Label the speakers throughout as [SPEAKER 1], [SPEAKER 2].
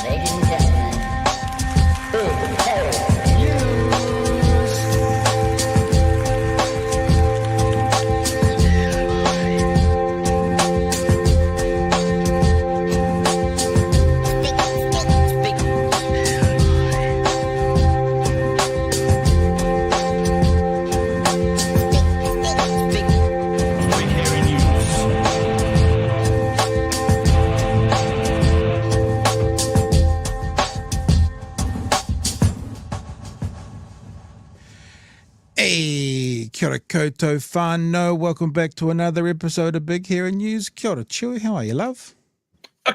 [SPEAKER 1] Ladies and gentlemen,
[SPEAKER 2] Hey, kia ora koutou whānau. Welcome back to another episode of Big Hairy News. Kia ora, Chewy. How are you, love?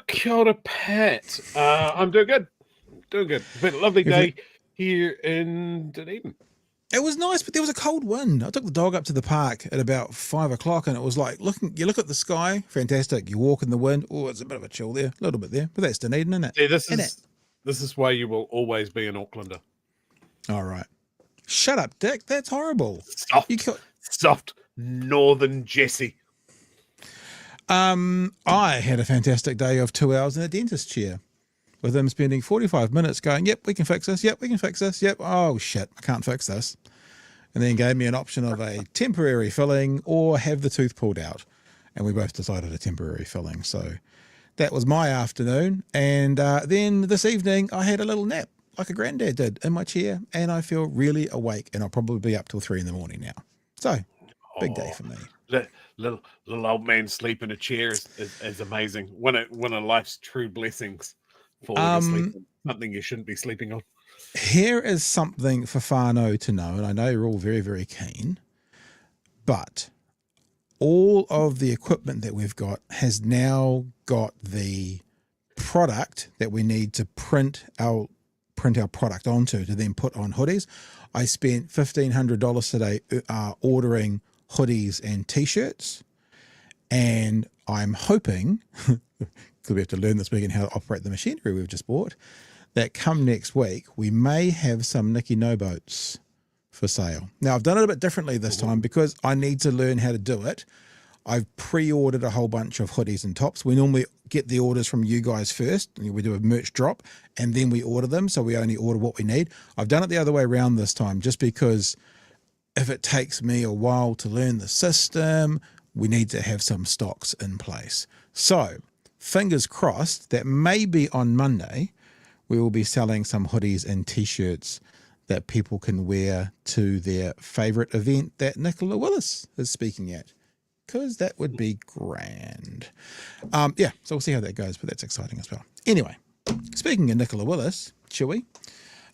[SPEAKER 3] Kia ora, Pat. I'm doing good. It's been a lovely day here in Dunedin.
[SPEAKER 2] It was nice, but there was a cold wind. I took the dog up to the park at about 5 o'clock, and it was like, you look at the sky, fantastic. You walk in the wind. Oh, it's a bit of a chill there, a little bit there. But that's Dunedin, isn't it?
[SPEAKER 3] See, this is why you will always be an Aucklander.
[SPEAKER 2] All right. Shut up, Dick. That's horrible.
[SPEAKER 3] Soft northern Jesse.
[SPEAKER 2] I had a fantastic day of 2 hours in a dentist chair with him spending 45 minutes going, yep, we can fix this. Yep, we can fix this. Yep. Oh, shit, I can't fix this. And then gave me an option of a temporary filling or have the tooth pulled out. And we both decided a temporary filling. So that was my afternoon. And then this evening, I had a little nap, like a granddad did, in my chair, and I feel really awake, and I'll probably be up till 3 in the morning now. So, big day for me.
[SPEAKER 3] Little old man sleep in a chair is amazing. One of life's true blessings. Falling asleep on something you shouldn't be sleeping on.
[SPEAKER 2] Here is something for whānau to know, and I know you're all very, very keen, but all of the equipment that we've got has now got the product that we need to print our product onto to then put on hoodies. I spent $1,500 today ordering hoodies and t-shirts, and I'm hoping, because we have to learn this weekend how to operate the machinery we've just bought, that come next week we may have some Nikki No boats for sale. Now, I've done it a bit differently this time because I need to learn how to do it. I've pre-ordered a whole bunch of hoodies and tops. We normally get the orders from you guys first. We do a merch drop and then we order them. So we only order what we need. I've done it the other way around this time just because if it takes me a while to learn the system, we need to have some stocks in place. So fingers crossed that maybe on Monday, we will be selling some hoodies and t-shirts that people can wear to their favorite event that Nicola Willis is speaking at. Because that would be grand. Yeah, so we'll see how that goes, but that's exciting as well. Anyway, speaking of Nicola Willis, Chewy,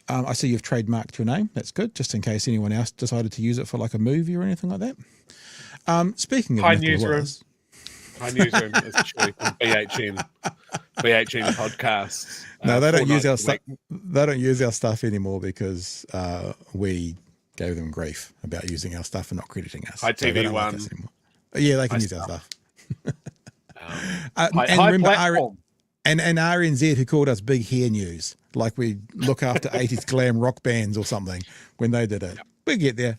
[SPEAKER 2] I see you've trademarked your name. That's good, just in case anyone else decided to use it for like a movie or anything like that. Speaking of Nicola Willis.
[SPEAKER 3] Hi, Newsroom. It's Chewy from BHN Podcasts.
[SPEAKER 2] No, they don't use our stuff. They don't use our stuff anymore because we gave them grief about using our stuff and not crediting us.
[SPEAKER 3] Hi, TV One.
[SPEAKER 2] Like yeah, they can use our stuff.
[SPEAKER 3] And remember
[SPEAKER 2] RNZ who called us Big Hair News, like we look after 80s glam rock bands or something when they did it. We'll get there.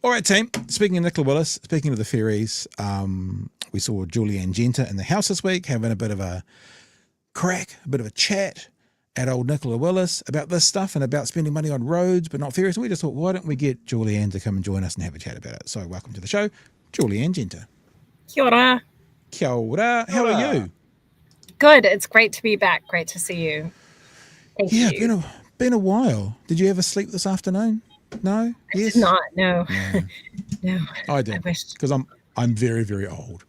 [SPEAKER 2] All right, team. Speaking of Nicola Willis, speaking of the ferries, we saw Anne Genter in the house this week having a bit of a crack, a bit of a chat at old Nicola Willis about this stuff and about spending money on roads but not ferries. And we just thought, why don't we get Anne to come and join us and have a chat about it? So welcome to the show, Anne Genter.
[SPEAKER 4] Kia ora.
[SPEAKER 2] Kia ora. How are you?
[SPEAKER 4] Good. It's great to be back. Great to see you. Thank you.
[SPEAKER 2] Yeah, been a while. Did you ever sleep this afternoon? No? Yes?
[SPEAKER 4] I did not. No. No.
[SPEAKER 2] I did. Because I'm very, very old.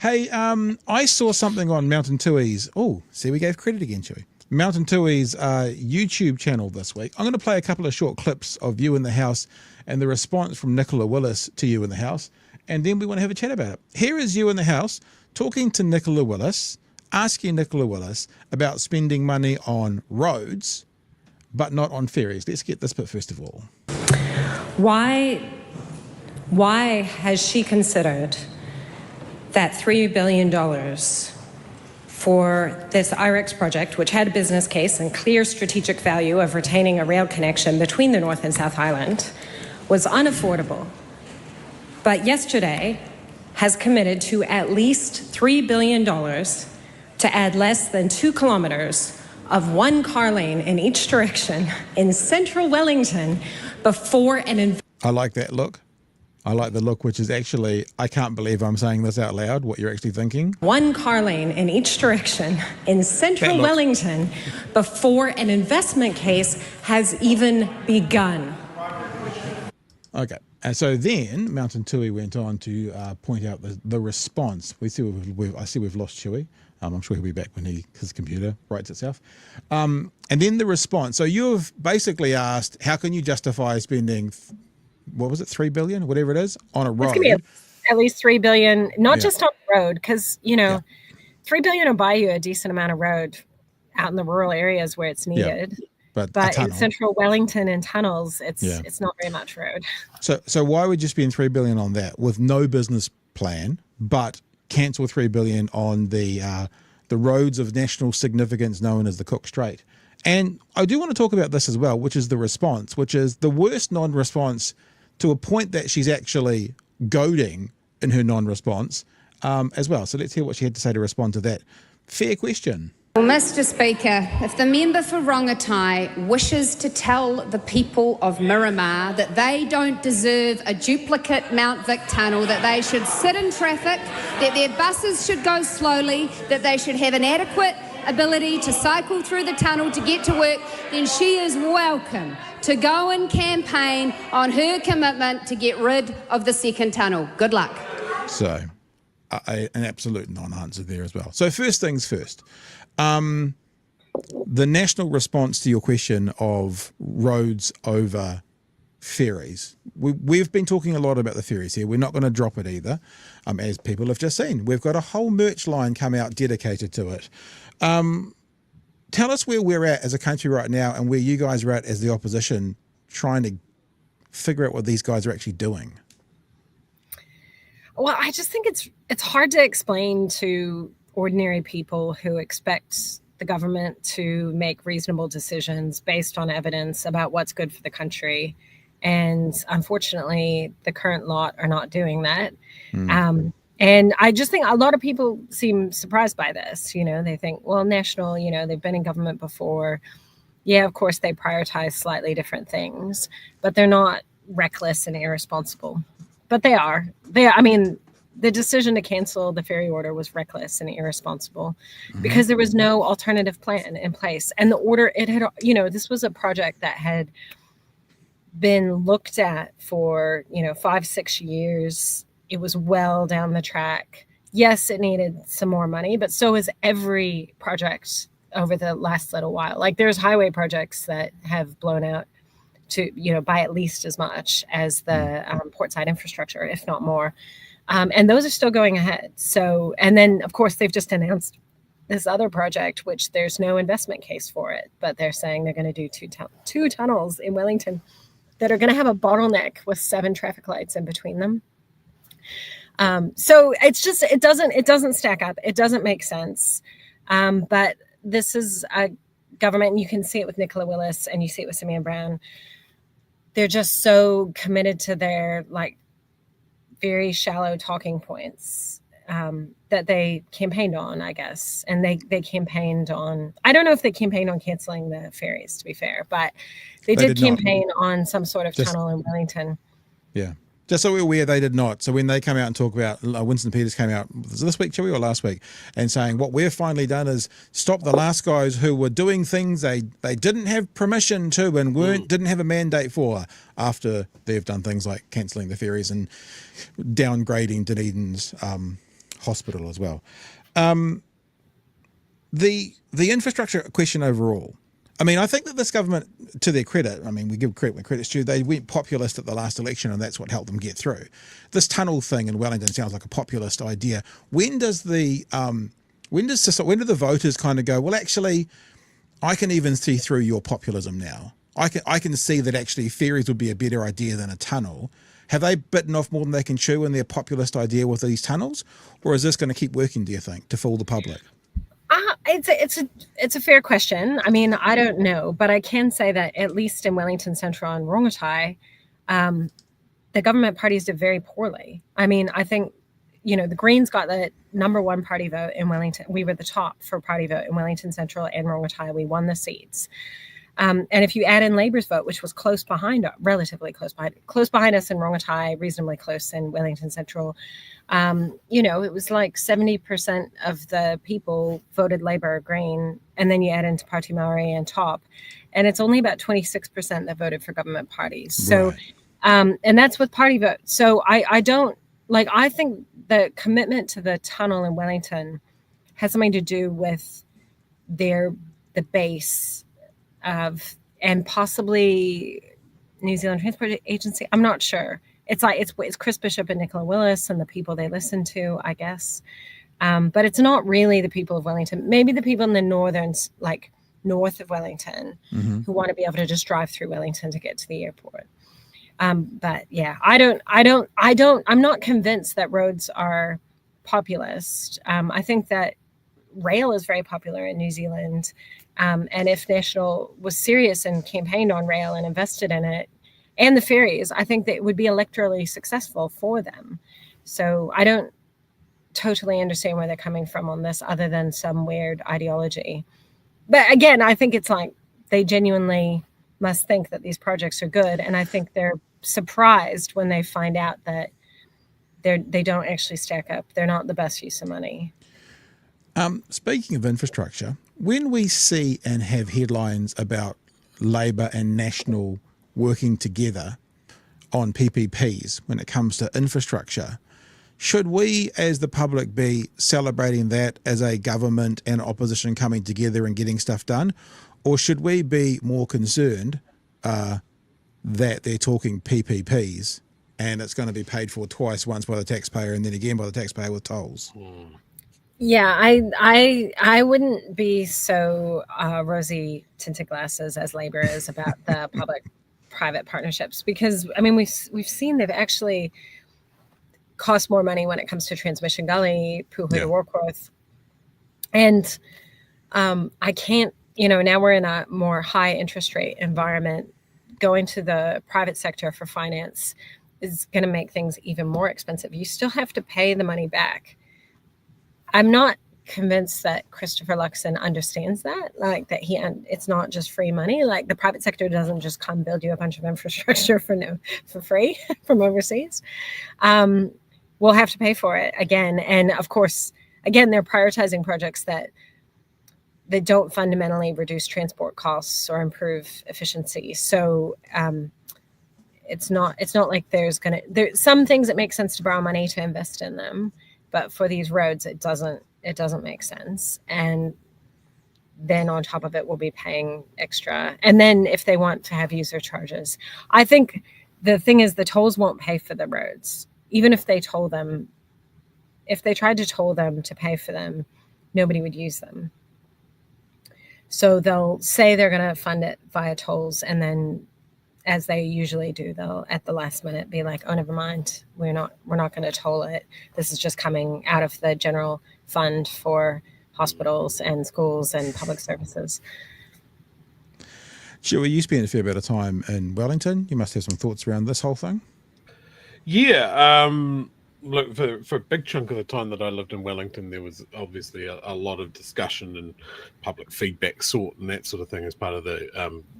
[SPEAKER 2] Hey, I saw something on Mountain Tui's. Oh, see, we gave credit again, Chewy. Mountain Tui's YouTube channel this week. I'm going to play a couple of short clips of you in the house and the response from Nicola Willis to you in the house, and then we want to have a chat about it. Here is you in the house talking to Nicola Willis, asking Nicola Willis about spending money on roads, but not on ferries. Let's get this bit first of all.
[SPEAKER 5] Why has she considered that $3 billion for this IREX project, which had a business case and clear strategic value of retaining a rail connection between the North and South Island, was unaffordable, but yesterday has committed to at least $3 billion to add less than 2 kilometres of 1 car lane in each direction in central Wellington before an
[SPEAKER 2] I like that look. I like the look, which is actually, I can't believe I'm saying this out loud, what you're actually thinking.
[SPEAKER 5] 1 car lane in each direction in central Wellington before an investment case has even begun.
[SPEAKER 2] Okay. And so then Mountain Tui went on to point out the response. I see we've lost Chewy. I'm sure he'll be back when his computer rights itself. And then the response. So you've basically asked, how can you justify spending, what was it, 3 billion, whatever it is, on a road?
[SPEAKER 4] It's going to be at least 3 billion, not just on the road, because, 3 billion will buy you a decent amount of road out in the rural areas where it's needed.
[SPEAKER 2] Yeah.
[SPEAKER 4] But in central Wellington and tunnels, it's not very much road.
[SPEAKER 2] So why would you spend 3 billion on that with no business plan, but cancel 3 billion on the roads of national significance known as the Cook Strait? And I do want to talk about this as well, which is the response, which is the worst non-response to a point that she's actually goading in her non-response as well. So let's hear what she had to say to respond to that. Fair question.
[SPEAKER 6] Well, Mr. Speaker, if the member for Rongotai wishes to tell the people of Miramar that they don't deserve a duplicate Mount Vic tunnel, that they should sit in traffic, that their buses should go slowly, that they should have an adequate ability to cycle through the tunnel to get to work, then she is welcome to go and campaign on her commitment to get rid of the second tunnel. Good luck.
[SPEAKER 2] So, an absolute non-answer there as well. So first things first. The national response to your question of roads over ferries. We've been talking a lot about the ferries here. We're not going to drop it either, as people have just seen. We've got a whole merch line come out dedicated to it. Tell us where we're at as a country right now and where you guys are at as the opposition trying to figure out what these guys are actually doing.
[SPEAKER 4] Well, I just think it's hard to explain to ordinary people who expect the government to make reasonable decisions based on evidence about what's good for the country. And unfortunately, the current lot are not doing that. And I just think a lot of people seem surprised by this. They think, well, national, they've been in government before. Yeah, of course, they prioritize slightly different things, but they're not reckless and irresponsible. But they are. The decision to cancel the ferry order was reckless and irresponsible because there was no alternative plan in place. And the order, this was a project that had been looked at for, 5-6 years. It was well down the track. Yes, it needed some more money, but so is every project over the last little while. Like there's highway projects that have blown out to, by at least as much as the portside infrastructure, if not more. And those are still going ahead. So, and then of course they've just announced this other project, which there's no investment case for it, but they're saying they're going to do two tunnels in Wellington that are going to have a bottleneck with 7 traffic lights in between them. So it's just, it doesn't stack up. It doesn't make sense. But this is a government, and you can see it with Nicola Willis and you see it with Simeon Brown. They're just so committed to their very shallow talking points that they campaigned on, I guess. And they campaignred on, I don't know if they campaigned on canceling the ferries, to be fair, but they did campaign on some sort of tunnel in Wellington.
[SPEAKER 2] Yeah. Just so we're aware, they did not. So when they come out and talk about, Winston Peters came out this week, Chewy, or last week, and saying what we've finally done is stop the last guys who were doing things they didn't have permission to and didn't have a mandate for, after they've done things like cancelling the ferries and downgrading Dunedin's hospital as well. The infrastructure question overall. I mean, I think that this government, to their credit, we give credit when credit's due, they went populist at the last election and that's what helped them get through. This tunnel thing in Wellington sounds like a populist idea. When do the voters kind of go, well, actually, I can even see through your populism now. I can see that actually ferries would be a better idea than a tunnel. Have they bitten off more than they can chew in their populist idea with these tunnels? Or is this going to keep working, do you think, to fool the public?
[SPEAKER 4] It's a fair question. I don't know, but I can say that at least in Wellington Central and Rongotai, the government parties did very poorly. I think, the Greens got the #1 party vote in Wellington. We were the top for party vote in Wellington Central and Rongotai. We won the seats. And if you add in Labour's vote, which was relatively close behind us in Rongotai, reasonably close in Wellington Central, it was like 70% of the people voted Labour or Green, and then you add into Party Maori and top, and it's only about 26% that voted for government parties. So, and that's with party vote. So I think the commitment to the tunnel in Wellington has something to do with the base of, and possibly New Zealand Transport Agency. I'm not sure. It's Chris Bishop and Nicola Willis and the people they listen to, I guess. But it's not really the people of Wellington. Maybe the people in the north of Wellington who want to be able to just drive through Wellington to get to the airport. But yeah, I'm not convinced that roads are populist. I think that rail is very popular in New Zealand. And if National was serious and campaigned on rail and invested in it, and the ferries, I think that it would be electorally successful for them. So I don't totally understand where they're coming from on this, other than some weird ideology. But again, I think it's like they genuinely must think that these projects are good. And I think they're surprised when they find out that they don't actually stack up. They're not the best use of money.
[SPEAKER 2] Speaking of infrastructure, when we see and have headlines about Labour and National working together on PPPs when it comes to infrastructure, should we as the public be celebrating that as a government and opposition coming together and getting stuff done? Or should we be more concerned that they're talking PPPs and it's going to be paid for twice, once by the taxpayer and then again by the taxpayer with tolls?
[SPEAKER 4] Yeah, I wouldn't be so rosy tinted glasses as Labour is about the public-private partnerships, because I mean we've seen they've actually cost more money when it comes to Transmission Gully, Puhui to Warkworth, and I can't. Now we're in a more high interest rate environment. Going to the private sector for finance is going to make things even more expensive. You still have to pay the money back. I'm not convinced that Christopher Luxon understands that, it's not just free money. Like, the private sector doesn't just come build you a bunch of infrastructure for free from overseas. We'll have to pay for it again. And of course, again, they're prioritizing projects that don't fundamentally reduce transport costs or improve efficiency. So it's not like there's some things that make sense to borrow money to invest in them. But for these roads, it doesn't make sense. And then on top of it, we'll be paying extra. And then if they want to have user charges, I think the thing is the tolls won't pay for the roads. Even if they tried to toll them to pay for them, nobody would use them. So they'll say they're going to fund it via tolls, and then, as they usually do, they'll at the last minute be like, "Oh, never mind. We're not going to toll it. This is just coming out of the general fund for hospitals and schools and public services."
[SPEAKER 2] Chewie, you spent a fair bit of time in Wellington. You must have some thoughts around this whole thing.
[SPEAKER 3] Yeah. Look, for a big chunk of the time that I lived in Wellington, there was obviously a lot of discussion and public feedback sought and that sort of thing as part of the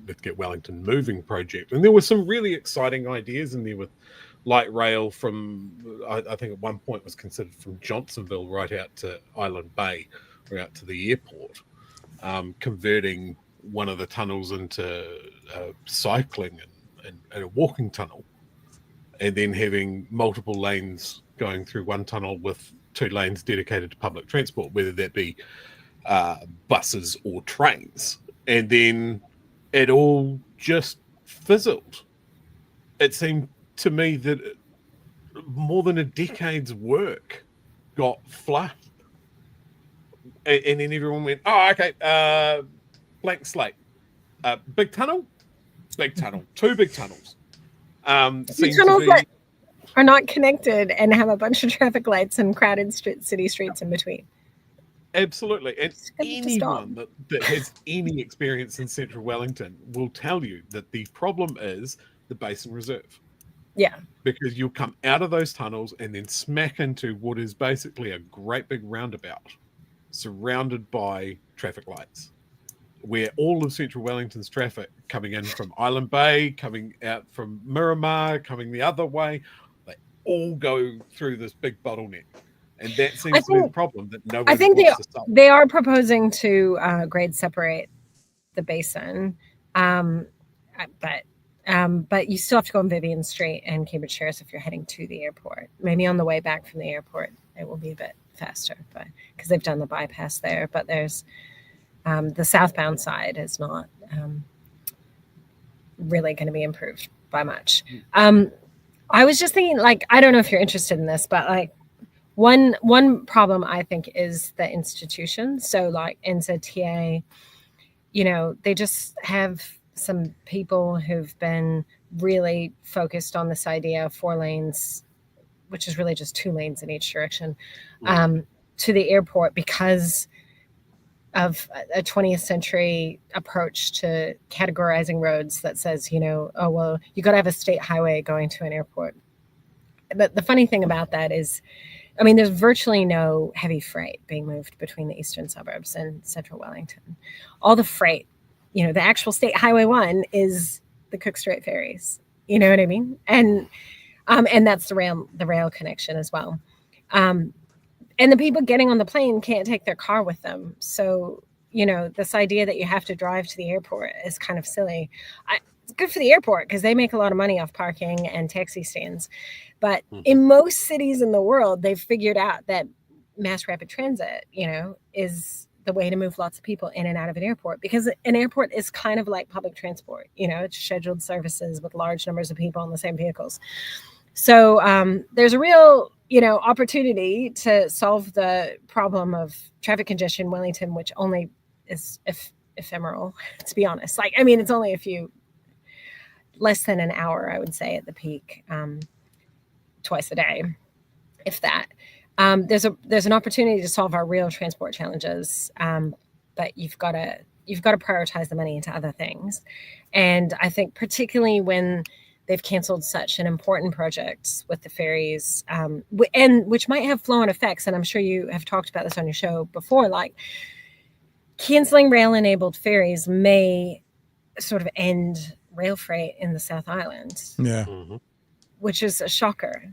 [SPEAKER 3] Let's Get Wellington Moving project. And there were some really exciting ideas in there with light rail from, I think at one point was considered from Johnsonville right out to Island Bay or out to the airport, converting one of the tunnels into cycling and a walking tunnel, and then having multiple lanes going through one tunnel with 2 lanes dedicated to public transport, whether that be buses or trains. And then it all just fizzled. It seemed to me that more than a decade's work got fluffed. And then everyone went, "Oh, okay, blank slate. Big tunnel, 2 big tunnels."
[SPEAKER 4] Tunnels that are not connected and have a bunch of traffic lights and crowded city streets in between.
[SPEAKER 3] Absolutely. And anyone that has any experience in central Wellington will tell you that the problem is the Basin Reserve.
[SPEAKER 4] Yeah.
[SPEAKER 3] Because you'll come out of those tunnels and then smack into what is basically a great big roundabout surrounded by traffic lights, where all of central Wellington's traffic coming in from Island Bay, coming out from Miramar, coming the other way, they all go through this big bottleneck. And that seems to be the problem that nobody
[SPEAKER 4] I think
[SPEAKER 3] wants to solve.
[SPEAKER 4] they are proposing to grade separate the basin, but you still have to go on Vivian Street and Cambridge Terrace if you're heading to the airport. Maybe on the way back from the airport, it will be a bit faster, but because they've done the bypass there. But there's the southbound side is not really going to be improved by much. I was just thinking, like, I don't know if you're interested in this, but like one problem I think is the institution. So like NZTA, you know, they just have some people who've been really focused on this idea of 4 lanes, which is really just 2 lanes in each direction, to the airport because of a 20th century approach to categorizing roads that says, you know, oh, well, you got to have a state highway going to an airport. But the funny thing about that is, I mean, there's virtually no heavy freight being moved between the eastern suburbs and central Wellington. All the freight, you know, the actual state highway 1 is the Cook Strait ferries. You know what I mean? And that's the rail connection as well. And the people getting on the plane can't take their car with them. So, you know, this idea that you have to drive to the airport is kind of silly. It's good for the airport because they make a lot of money off parking and taxi stands. But in most cities in the world, they've figured out that mass rapid transit, you know, is the way to move lots of people in and out of an airport, because an airport is kind of like public transport. You know, it's scheduled services with large numbers of people in the same vehicles. So there's a real, you know, opportunity to solve the problem of traffic congestion in Wellington, which only is ephemeral, to be honest. Like, I mean, it's only less than an hour, I would say, at the peak, twice a day, if that. There's an opportunity to solve our real transport challenges, but you've got to prioritize the money into other things. And I think particularly when they've canceled such an important project with the ferries, and which might have flow-on effects. And I'm sure you have talked about this on your show before, like canceling rail-enabled ferries may sort of end rail freight in the South Island, which is a shocker.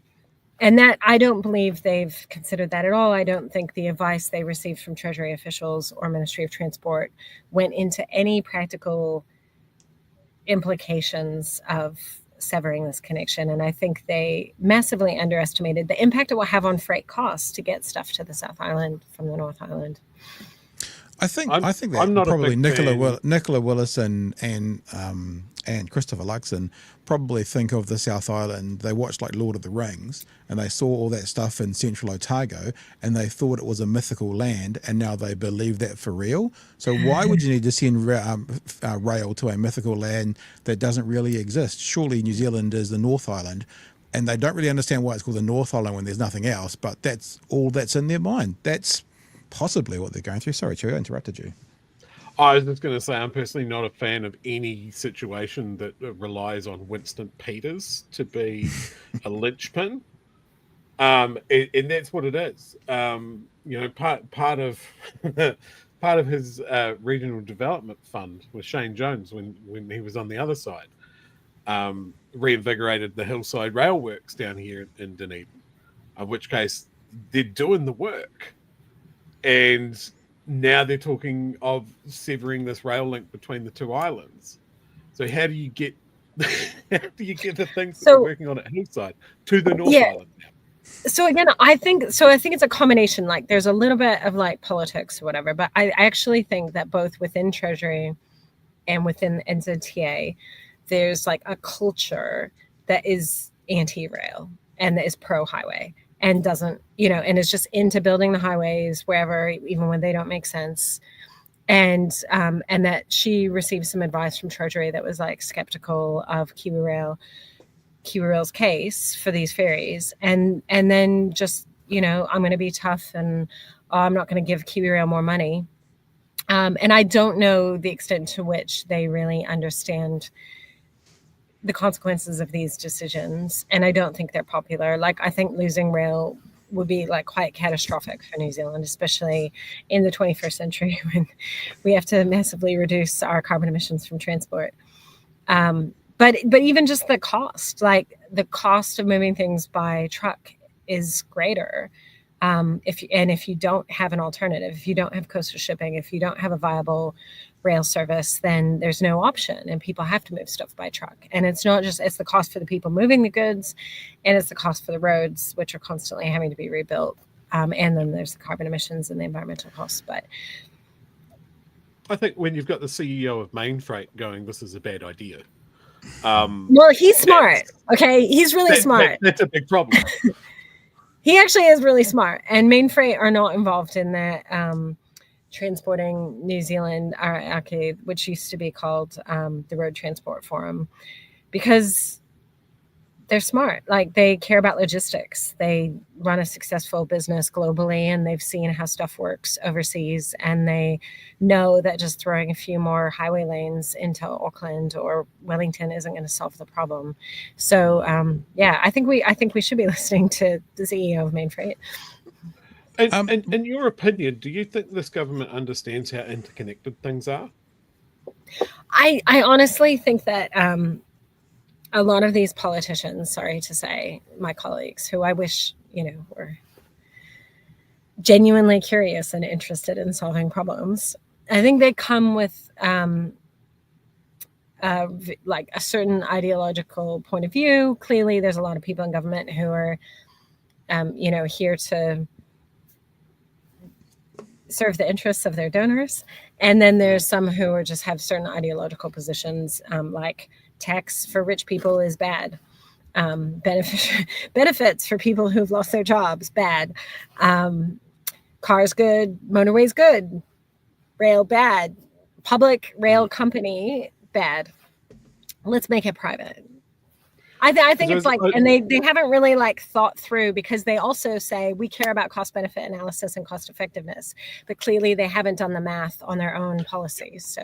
[SPEAKER 4] And that, I don't believe they've considered that at all. I don't think the advice they received from Treasury officials or Ministry of Transport went into any practical implications of severing this connection. And I think they massively underestimated the impact it will have on freight costs to get stuff to the South Island from the North Island.
[SPEAKER 2] I think that probably Nicola Willis and Christopher Luxon probably think of the South Island. They watched like Lord of the Rings and they saw all that stuff in Central Otago and they thought it was a mythical land, and now they believe that for real. So why would you need to send rail to a mythical land that doesn't really exist? Surely New Zealand is the North Island, and they don't really understand why it's called the North Island when there's nothing else, but that's all that's in their mind. That's possibly what they're going through. Sorry, Chewie, I interrupted you.
[SPEAKER 3] I was just going to say, I'm personally not a fan of any situation that relies on Winston Peters to be a linchpin. And that's what it is. You know, part of his regional development fund with Shane Jones when he was on the other side, reinvigorated the Hillside Rail Works down here in Dunedin, in which case they're doing the work. And now they're talking of severing this rail link between the 2 islands. So how do you get the things that they're working on at Hillside to the North Island now?
[SPEAKER 4] So again, I think it's a combination. Like there's a little bit of like politics or whatever, but I actually think that both within Treasury and within NZTA, there's like a culture that is anti-rail and that is pro-highway. And doesn't, you know, and is just into building the highways wherever, even when they don't make sense. And that she received some advice from Treasury that was like skeptical of KiwiRail's case for these ferries. And then just, you know, I'm going to be tough and I'm not going to give KiwiRail more money. And I don't know the extent to which they really understand the consequences of these decisions, and I don't think they're popular. Like, I think losing rail would be like quite catastrophic for New Zealand, especially in the 21st century when we have to massively reduce our carbon emissions from transport. But even just the cost, like the cost of moving things by truck is greater. If you don't have an alternative, if you don't have coastal shipping, if you don't have a viable rail service, then there's no option, and people have to move stuff by truck. And it's not just, it's the cost for the people moving the goods, and it's the cost for the roads, which are constantly having to be rebuilt. And then there's the carbon emissions and the environmental costs. But
[SPEAKER 3] I think when you've got the CEO of Main Freight going, this is a bad idea.
[SPEAKER 4] Well, he's smart. Okay, he's really smart.
[SPEAKER 3] That's a big problem.
[SPEAKER 4] He actually is really smart. And Main Freight are not involved in that transporting New Zealand, which used to be called the Road Transport Forum, because they're smart. Like, they care about logistics. They run a successful business globally, and they've seen how stuff works overseas, and they know that just throwing a few more highway lanes into Auckland or Wellington isn't going to solve the problem. So I think we should be listening to the CEO of Main Freight.
[SPEAKER 3] And in your opinion, do you think this government understands how interconnected things are?
[SPEAKER 4] I honestly think that a lot of these politicians, sorry to say, my colleagues, who I wish, were genuinely curious and interested in solving problems, I think they come with like a certain ideological point of view. Clearly, there's a lot of people in government who are, here to serve the interests of their donors. And then there's some who are just have certain ideological positions, like tax for rich people is bad. Benefits for people who've lost their jobs, bad. Cars good, motorways good, rail bad, public rail company bad. Let's make it private. I think it's like, and they haven't really like thought through, because they also say we care about cost benefit analysis and cost effectiveness, but clearly they haven't done the math on their own policies. So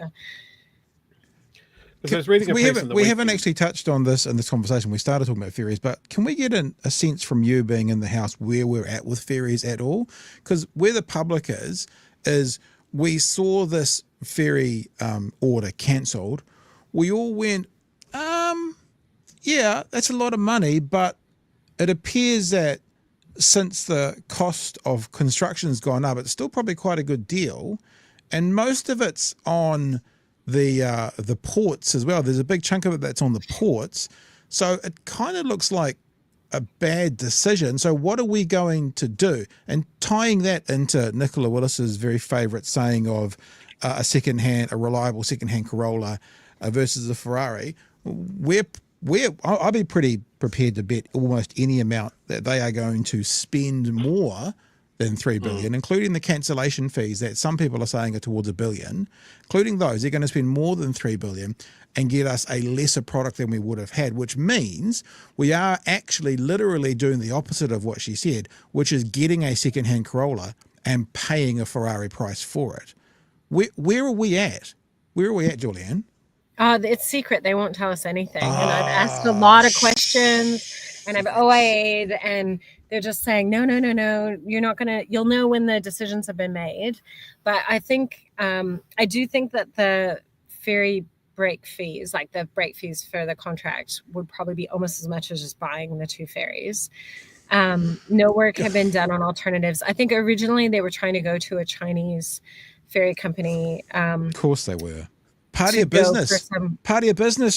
[SPEAKER 2] we haven't actually touched on this in this conversation. We started talking about ferries, but can we get a sense from you being in the House where we're at with ferries at all? Because where the public is we saw this ferry order cancelled. We all went, yeah, that's a lot of money, but it appears that since the cost of construction has gone up, it's still probably quite a good deal, and most of it's on the ports as well. There's a big chunk of it that's on the ports, so it kind of looks like a bad decision. So what are we going to do? And tying that into Nicola Willis's very favourite saying of a reliable second-hand Corolla versus a Ferrari, I'll be pretty prepared to bet almost any amount that they are going to spend more than $3 billion, including the cancellation fees that some people are saying are towards $1 billion. Including those, they're going to spend more than $3 billion and get us a lesser product than we would have had, which means we are actually literally doing the opposite of what she said, which is getting a second-hand Corolla and paying a Ferrari price for it. Where are we at? Where are we at, Julianne?
[SPEAKER 4] It's secret. They won't tell us anything. And I've asked a lot of questions, and I've OIA'd, and they're just saying, no, you're not going to, you'll know when the decisions have been made. But I think, I do think that the ferry break fees, like the break fees for the contract, would probably be almost as much as just buying the two ferries. No work had been done on alternatives. I think originally they were trying to go to a Chinese ferry company.
[SPEAKER 2] Of course they were. Party of business,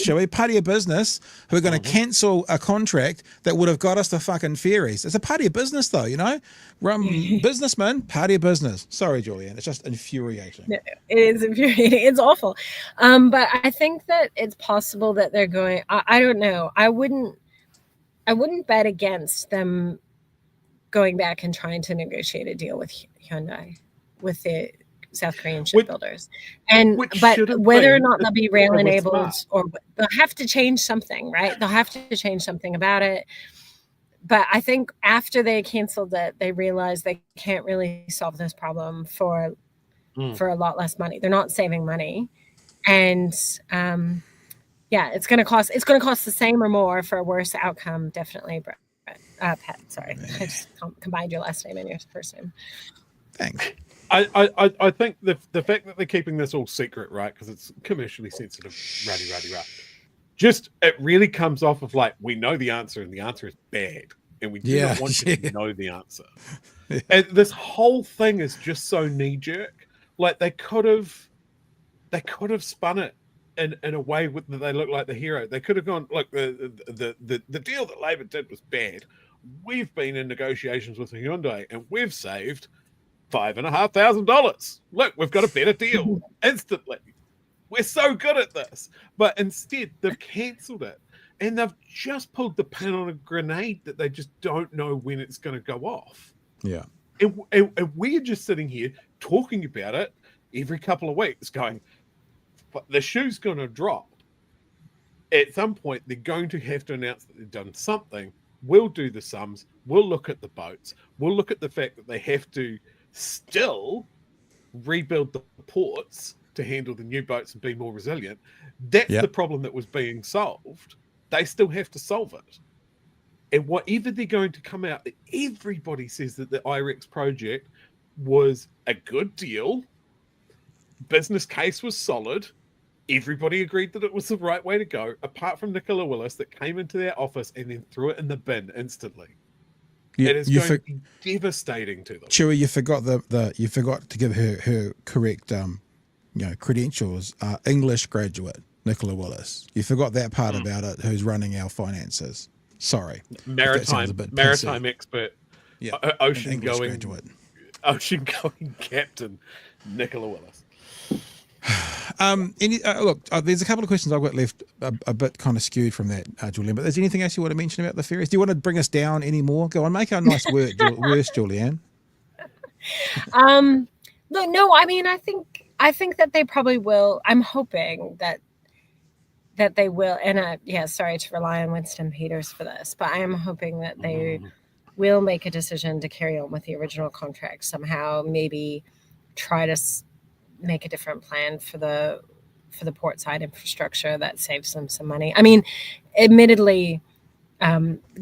[SPEAKER 2] Joey. Party of business who are going to cancel a contract that would have got us the fucking ferries. It's a party of business, though, businessman, party of business. Sorry, Julian. It's just infuriating.
[SPEAKER 4] No, it is infuriating. It's awful. But I think that it's possible that they're going. I don't know. I wouldn't bet against them going back and trying to negotiate a deal with Hyundai, with the South Korean shipbuilders, but whether or not they'll be rail enabled, or they'll have to change something, right? They'll have to change something about it. But I think after they canceled it, they realized they can't really solve this problem for a lot less money. They're not saving money, and yeah, it's going to cost the same or more for a worse outcome. Definitely. Pat, sorry. I just combined your last name and your first name.
[SPEAKER 2] Thanks.
[SPEAKER 3] I think the fact that they're keeping this all secret, right, because it's commercially sensitive, right. Just, it really comes off of like, we know the answer and the answer is bad. And we do not want you to know the answer. Yeah. And this whole thing is just so knee-jerk. Like, they could have spun it in a way that they look like the hero. They could have gone, look, the deal that Labour did was bad. We've been in negotiations with Hyundai and we've saved $5,500. Look, we've got a better deal instantly. We're so good at this. But instead, they've cancelled it. And they've just pulled the pin on a grenade that they just don't know when it's going to go off.
[SPEAKER 2] Yeah.
[SPEAKER 3] And we're just sitting here talking about it every couple of weeks going, but the shoe's going to drop. At some point, they're going to have to announce that they've done something. We'll do the sums. We'll look at the boats. We'll look at the fact that they have to still rebuild the ports to handle the new boats and be more resilient. That's the problem that was being solved. They still have to solve it. And whatever they're going to come out, everybody says that the IREX project was a good deal. Business case was solid. Everybody agreed that it was the right way to go, apart from Nicola Willis that came into their office and then threw it in the bin instantly. It is going to be devastating to them.
[SPEAKER 2] Chewie, you forgot you forgot to give her correct credentials. English graduate, Nicola Willis. You forgot that part about it. Who's running our finances? Sorry,
[SPEAKER 3] maritime expert, ocean going captain, Nicola Willis.
[SPEAKER 2] There's a couple of questions I've got left, a bit kind of skewed from that, Julianne. But is there anything else you want to mention about the ferries? Do you want to bring us down any more? Go on, make our nice worse, Julianne.
[SPEAKER 4] No. I mean, I think that they probably will. I'm hoping that they will. And sorry to rely on Winston Peters for this, but I am hoping that they will make a decision to carry on with the original contract somehow. Maybe try to make a different plan for the port side infrastructure that saves them some money. I mean, admittedly,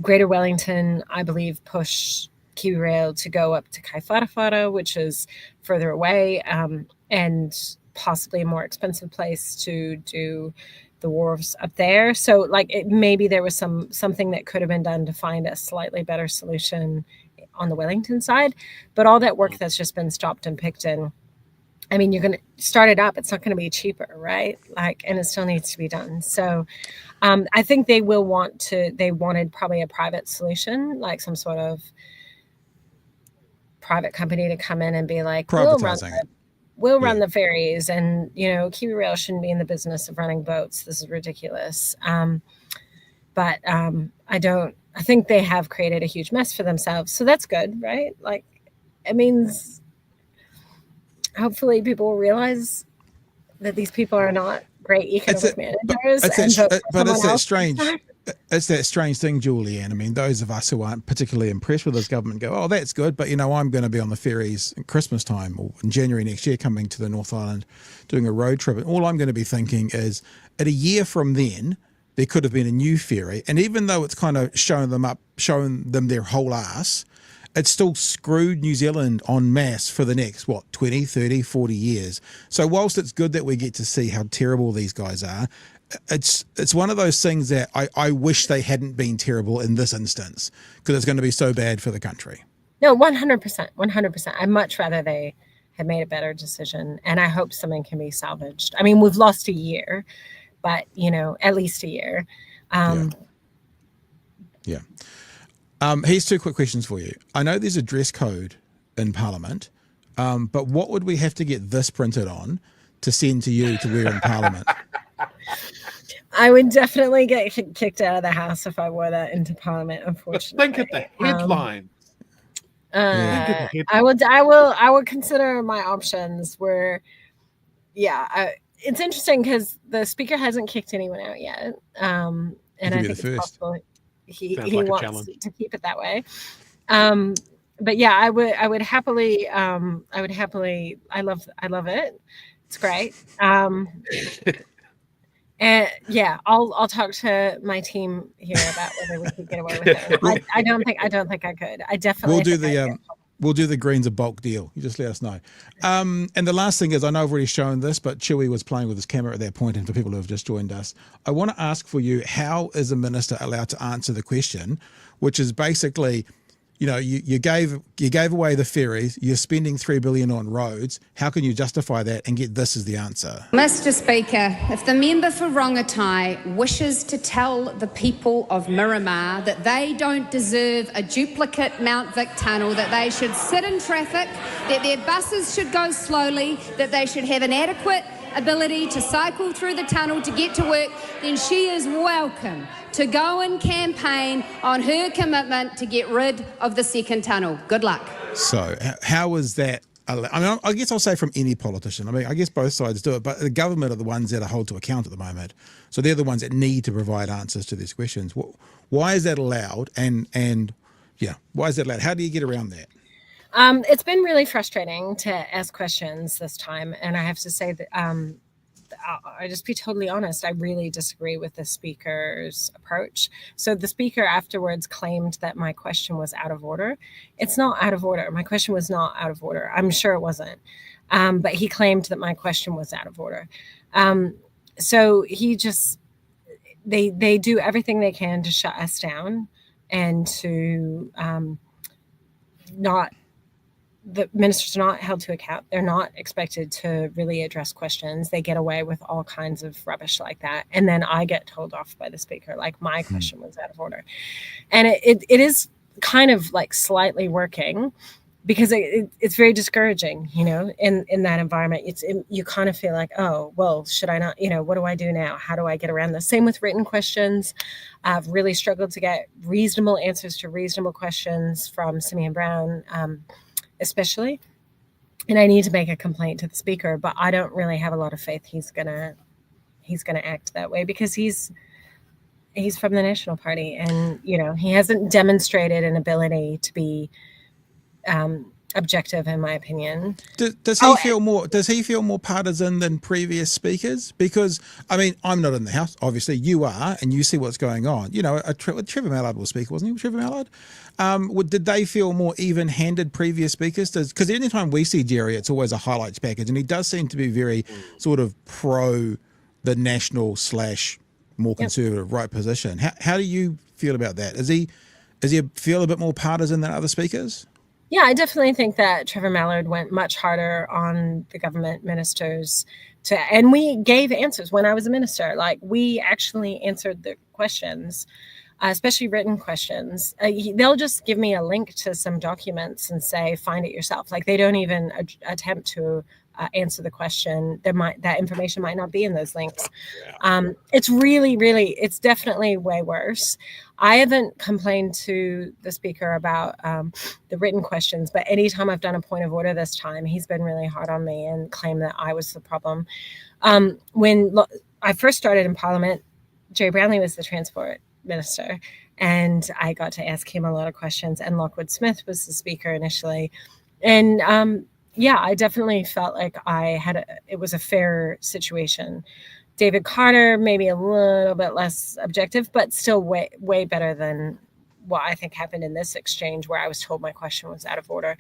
[SPEAKER 4] Greater Wellington, I believe, pushed KiwiRail to go up to Kaiwharawhara, which is further away, and possibly a more expensive place to do the wharves up there. So maybe there was something that could have been done to find a slightly better solution on the Wellington side. But all that work that's just been stopped and picked in, I mean, you're going to start it up. It's not going to be cheaper, right? And it still needs to be done. So I think they wanted probably a private solution, like some sort of private company to come in and be like, we'll run the ferries, and, KiwiRail shouldn't be in the business of running boats. This is ridiculous. But I think they have created a huge mess for themselves. So that's good, right? It means hopefully people will realize that these people are not great economic managers.
[SPEAKER 2] But it's that strange. It's that strange thing, Julianne. I mean, those of us who aren't particularly impressed with this government go, oh, that's good, but, I'm going to be on the ferries at Christmas time or in January next year coming to the North Island doing a road trip. And all I'm going to be thinking is, at a year from then, there could have been a new ferry. And even though it's kind of showing them their whole ass, it's still screwed New Zealand en masse for the next, 20, 30, 40 years. So whilst it's good that we get to see how terrible these guys are, it's one of those things that I wish they hadn't been terrible in this instance, because it's going to be so bad for the country.
[SPEAKER 4] No, 100%. I'd much rather they had made a better decision, and I hope something can be salvaged. I mean, we've lost a year, but, at least a year.
[SPEAKER 2] Yeah. Here's two quick questions for you. I know there's a dress code in Parliament, but what would we have to get this printed on to send to you to wear in Parliament?
[SPEAKER 4] I would definitely get kicked out of the house if I wore that into Parliament, unfortunately.
[SPEAKER 3] But think of the headline.
[SPEAKER 4] I would consider my options were, it's interesting because the speaker hasn't kicked anyone out yet. And I think it's possible he wants to keep it that way. But yeah, I would happily, I love it. It's great. And yeah, I'll talk to my team here about whether we could get away with it. I don't think I could. I definitely
[SPEAKER 2] we'll do the greens a bulk deal. You just let us know. And the last thing is, I know I've already shown this, but Chewy was playing with his camera at that point, and for people who have just joined us, I want to ask for you, how is a minister allowed to answer the question, which is basically, you know, you gave away the ferries, you're spending $3 billion on roads. How can you justify that and get this as the answer?
[SPEAKER 6] Mr. Speaker, if the member for Rongotai wishes to tell the people of Miramar that they don't deserve a duplicate Mount Vic tunnel, that they should sit in traffic, that their buses should go slowly, that they should have an adequate ability to cycle through the tunnel to get to work, then she is welcome to go and campaign on her commitment to get rid of the second tunnel. Good luck.
[SPEAKER 2] So how is that? I mean, I guess I'll say from any politician. I mean, I guess both sides do it, but the government are the ones that are held to account at the moment. So they're the ones that need to provide answers to these questions. Why is that allowed? And yeah, why is that allowed? How do you get around that?
[SPEAKER 4] It's been really frustrating to ask questions this time, and I have to say that I'll just be totally honest. I really disagree with the speaker's approach. So the speaker afterwards claimed that my question was out of order. It's not out of order. My question was not out of order. I'm sure it wasn't, but he claimed that my question was out of order. So he just they do everything they can to shut us down and to not. The ministers are not held to account. They're not expected to really address questions. They get away with all kinds of rubbish like that. And then I get told off by the speaker, like my question was out of order. And it is kind of like slightly working, because it's very discouraging, you know, in that environment. You kind of feel like, oh, well, should I not, you know, what do I do now? How do I get around this? Same with written questions. I've really struggled to get reasonable answers to reasonable questions from Simeon Brown, especially, and I need to make a complaint to the speaker, but I don't really have a lot of faith he's gonna act that way, because he's from the National Party, and you know, he hasn't demonstrated an ability to be objective, in my opinion.
[SPEAKER 2] Does he feel more partisan than previous speakers? Because I mean, I'm not in the House, obviously you are, and you see what's going on. You know, Trevor Mallard was speaker, wasn't he? Trevor Mallard. Did they feel more even-handed, previous speakers? Because anytime we see Jerry, it's always a highlights package, and he does seem to be very sort of pro the national / more conservative right position. How do you feel about that? Does he feel a bit more partisan than other speakers?
[SPEAKER 4] Yeah, I definitely think that Trevor Mallard went much harder on the government ministers and we gave answers when I was a minister. Like, we actually answered the questions, especially written questions. They'll just give me a link to some documents and say, find it yourself. Like, they don't even attempt to answer the question. That information might not be in those links. It's it's definitely way worse. I haven't complained to the speaker about the written questions, but anytime I've done a point of order this time, he's been really hard on me and claimed that I was the problem. When I first started in Parliament, Jerry Brownlee was the transport minister, and I got to ask him a lot of questions, and Lockwood Smith was the speaker initially. And I definitely felt like it was a fair situation. David Carter, maybe a little bit less objective, but still way better than what I think happened in this exchange, where I was told my question was out of order.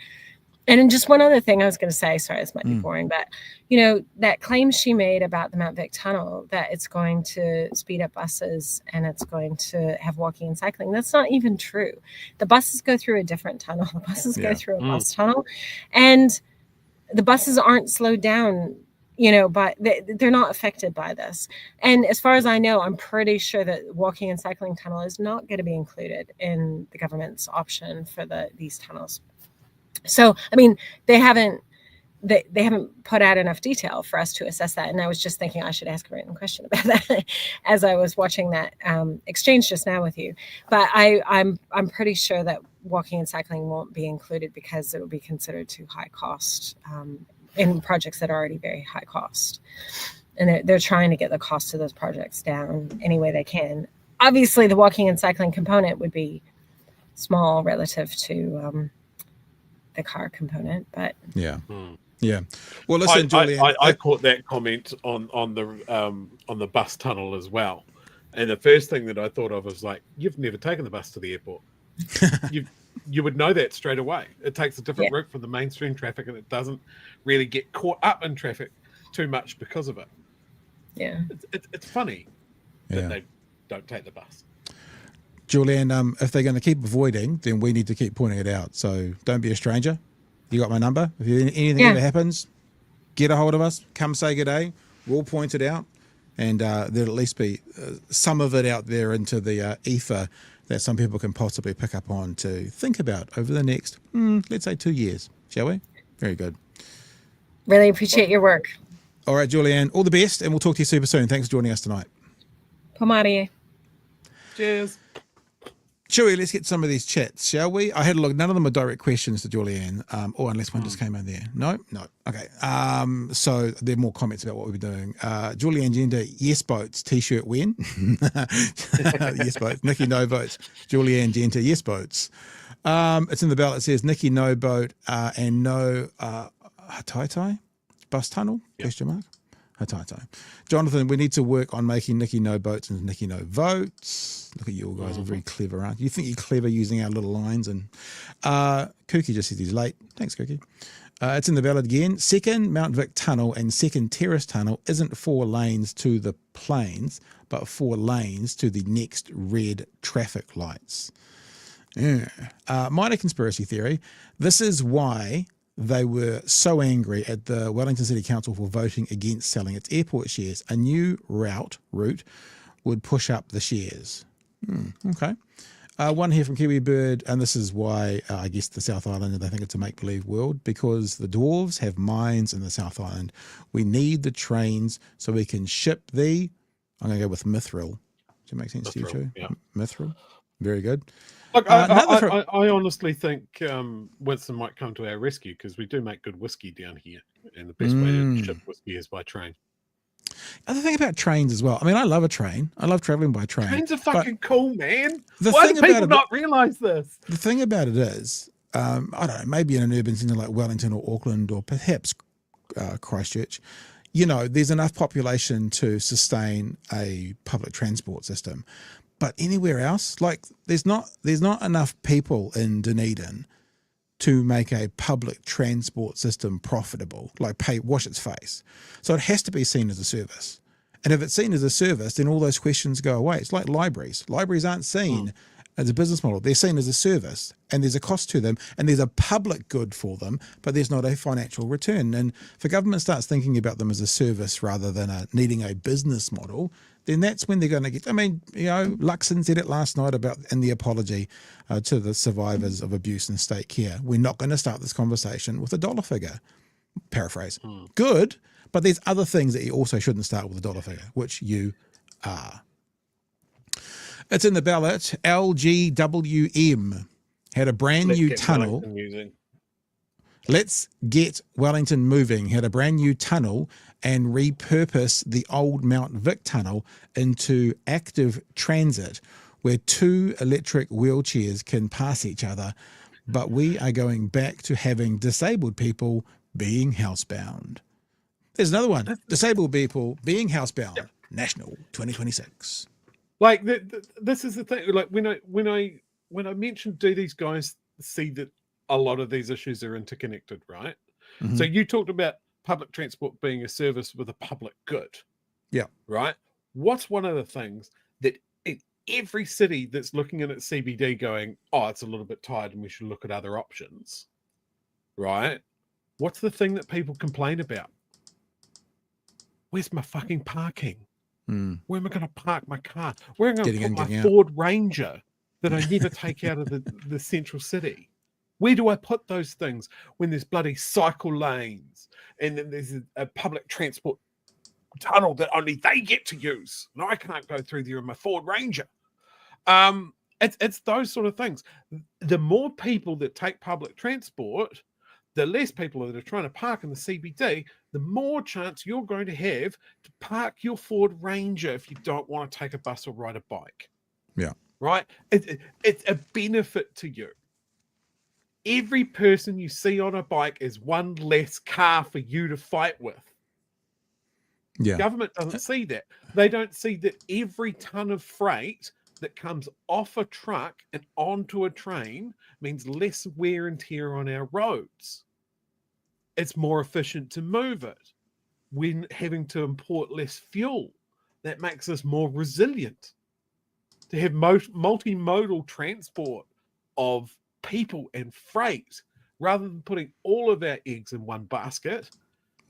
[SPEAKER 4] And just one other thing I was going to say, sorry, this might be boring, but you know, that claim she made about the Mount Vic tunnel, that it's going to speed up buses and it's going to have walking and cycling, that's not even true. The buses go through a different tunnel. The buses go through a bus tunnel, and the buses aren't slowed down, you know, but they're not affected by this. And as far as I know, I'm pretty sure that walking and cycling tunnel is not going to be included in the government's option for these tunnels. So, I mean, they haven't put out enough detail for us to assess that. And I was just thinking I should ask a written question about that as I was watching that exchange just now with you. But I'm pretty sure that walking and cycling won't be included, because it will be considered too high cost in projects that are already very high cost. And they're trying to get the cost of those projects down any way they can. Obviously, the walking and cycling component would be small relative to the car component, but
[SPEAKER 2] Yeah. Well, listen, Julianne.
[SPEAKER 3] I caught that comment on the bus tunnel as well, and the first thing that I thought of was like, you've never taken the bus to the airport. You would know that straight away. It takes a different route from the mainstream traffic, and it doesn't really get caught up in traffic too much because of it.
[SPEAKER 4] Yeah,
[SPEAKER 3] it's funny that they don't take the bus.
[SPEAKER 2] Julianne, if they're going to keep avoiding, then we need to keep pointing it out. So don't be a stranger. You got my number. If anything ever happens, get a hold of us. Come say good day. We'll point it out, and there'll at least be some of it out there into the ether that some people can possibly pick up on to think about over the next, let's say, 2 years. Shall we? Very good.
[SPEAKER 4] Really appreciate your work.
[SPEAKER 2] All right, Julianne, all the best, and we'll talk to you super soon. Thanks for joining us tonight.
[SPEAKER 4] Pomari.
[SPEAKER 3] Cheers.
[SPEAKER 2] Chewie, let's get some of these chats, shall we? I had a look. None of them are direct questions to Julianne, or unless one just came in there. No. Okay. So there are more comments about what we've been doing. Julianne Genter, yes boats, T-shirt when? Yes boats. Nikki, no votes. Julianne Genter, yes boats. It's in the ballot. It says Nikki, no boat, and no hikoi bus tunnel? Yep. Question mark. Hikoi. Jonathan, we need to work on making Nikki no boats and Nikki no votes. Look at you all guys, are very clever, aren't you? You think you're clever using our little lines. And Kookie just says he's late. Thanks, Kookie. It's in the ballot again. Second Mount Vic Tunnel and Second Terrace Tunnel isn't 4 lanes to the plains, but 4 lanes to the next red traffic lights. Minor conspiracy theory. This is why they were so angry at the Wellington City Council for voting against selling its airport shares. A new route would push up the shares. Okay. One here from Kiwi Bird, and this is why I guess the South Island, they think it's a make-believe world, because the dwarves have mines in the South Island. We need the trains so we can ship I'm going to go with mithril. Does it make sense to you too? Yeah. Mithril. Very good.
[SPEAKER 3] Look, I honestly think Winston might come to our rescue, because we do make good whiskey down here, and the best way to ship whiskey is by train.
[SPEAKER 2] Other thing about trains as well. I mean, I love a train. I love traveling by train.
[SPEAKER 3] Trains are fucking cool, man. Why do people not realize this?
[SPEAKER 2] The thing about it is, I don't know, maybe in an urban centre like Wellington or Auckland or perhaps Christchurch, there's enough population to sustain a public transport system. But anywhere else, like there's not enough people in Dunedin to make a public transport system profitable, like wash its face. So it has to be seen as a service. And if it's seen as a service, then all those questions go away. It's like libraries. Libraries aren't seen as a business model. They're seen as a service, and there's a cost to them, and there's a public good for them, but there's not a financial return. And if a government starts thinking about them as a service rather than needing a business model, then that's when they're going to get, Luxon said it last night in the apology to the survivors of abuse and state care. We're not going to start this conversation with a dollar figure. Paraphrase. Good, but there's other things that you also shouldn't start with a dollar figure, which you are. It's in the ballot. LGWM had a brand new tunnel. Let's get Wellington moving. Had a brand new tunnel and repurpose the old Mount Vic tunnel into active transit, where 2 electric wheelchairs can pass each other. But we are going back to having disabled people being housebound. There's another one. Disabled people being housebound. Yep. National 2026.
[SPEAKER 3] Like this is the thing. Like when I mentioned, do these guys see that a lot of these issues are interconnected, right? Mm-hmm. So you talked about public transport being a service with a public good.
[SPEAKER 2] Yeah.
[SPEAKER 3] Right. What's one of the things that in every city that's looking at its CBD going, oh, it's a little bit tired and we should look at other options, right? What's the thing that people complain about? Where's my fucking parking? Where am I going to park my car? Where am I going to put my Ford Ranger that I never take out of the central city? Where do I put those things when there's bloody cycle lanes and then there's a public transport tunnel that only they get to use and I can't go through there in my Ford Ranger? It's those sort of things. The more people that take public transport, the less people that are trying to park in the CBD, the more chance you're going to have to park your Ford Ranger if you don't want to take a bus or ride a bike.
[SPEAKER 2] Yeah.
[SPEAKER 3] Right? It's a benefit to you. every person you see on a bike is one less car for you to fight with.
[SPEAKER 2] Yeah.
[SPEAKER 3] Government doesn't see that. They don't see that every ton of freight that comes off a truck and onto a train means less wear and tear on our roads. It's more efficient to move it. When having to import less fuel, that makes us more resilient. To have multimodal transport of people and freight, rather than putting all of our eggs in one basket,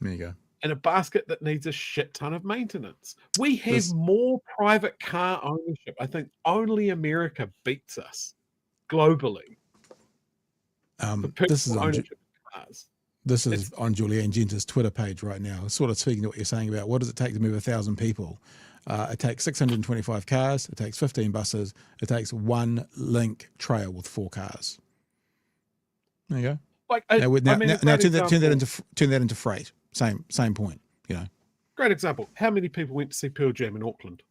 [SPEAKER 2] There you go.
[SPEAKER 3] and a basket that needs a shit ton of maintenance. We have more private car ownership. I think only America beats us globally.
[SPEAKER 2] This is on
[SPEAKER 3] Ownership of cars.
[SPEAKER 2] This is on Anne Genter's Twitter page right now. Sort of speaking to what you're saying about what does it take to move 1,000 people? It takes 625 cars. It takes 15 buses. It takes one link trail with 4 cars. There you go.
[SPEAKER 3] Like
[SPEAKER 2] now turn that into freight. Same point. You know.
[SPEAKER 3] Great example. How many people went to see Pearl Jam in Auckland?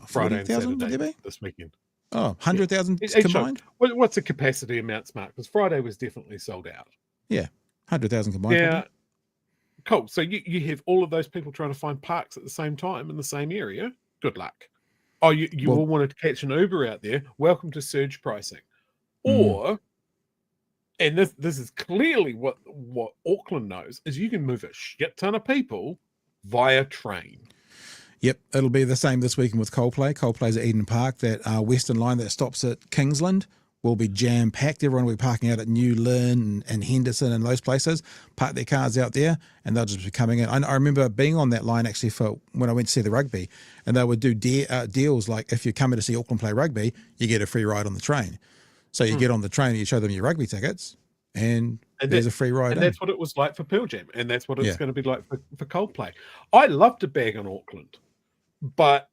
[SPEAKER 3] Friday and Saturday this weekend.
[SPEAKER 2] Oh, 100,000 combined?
[SPEAKER 3] What's the capacity amount, Mark? Because Friday was definitely sold out.
[SPEAKER 2] Yeah, 100,000 combined.
[SPEAKER 3] Yeah, cool. So you have all of those people trying to find parks at the same time in the same area. Good luck. Oh, you all wanted to catch an Uber out there. Welcome to surge pricing. Or, and this is clearly what Auckland knows, is you can move a shit ton of people via train.
[SPEAKER 2] Yep, it'll be the same this weekend with Coldplay. Coldplay's at Eden Park. That Western line that stops at Kingsland will be jam-packed. Everyone will be parking out at New Lynn and Henderson and those places, park their cars out there, and they'll just be coming in. I remember being on that line actually for when I went to see the rugby, and they would do deals like if you're coming to see Auckland play rugby, you get a free ride on the train. So you get on the train and you show them your rugby tickets, and there's a free ride.
[SPEAKER 3] And that's what it was like for Pearl Jam, and that's what it's going to be like for Coldplay. I love to bag on Auckland, but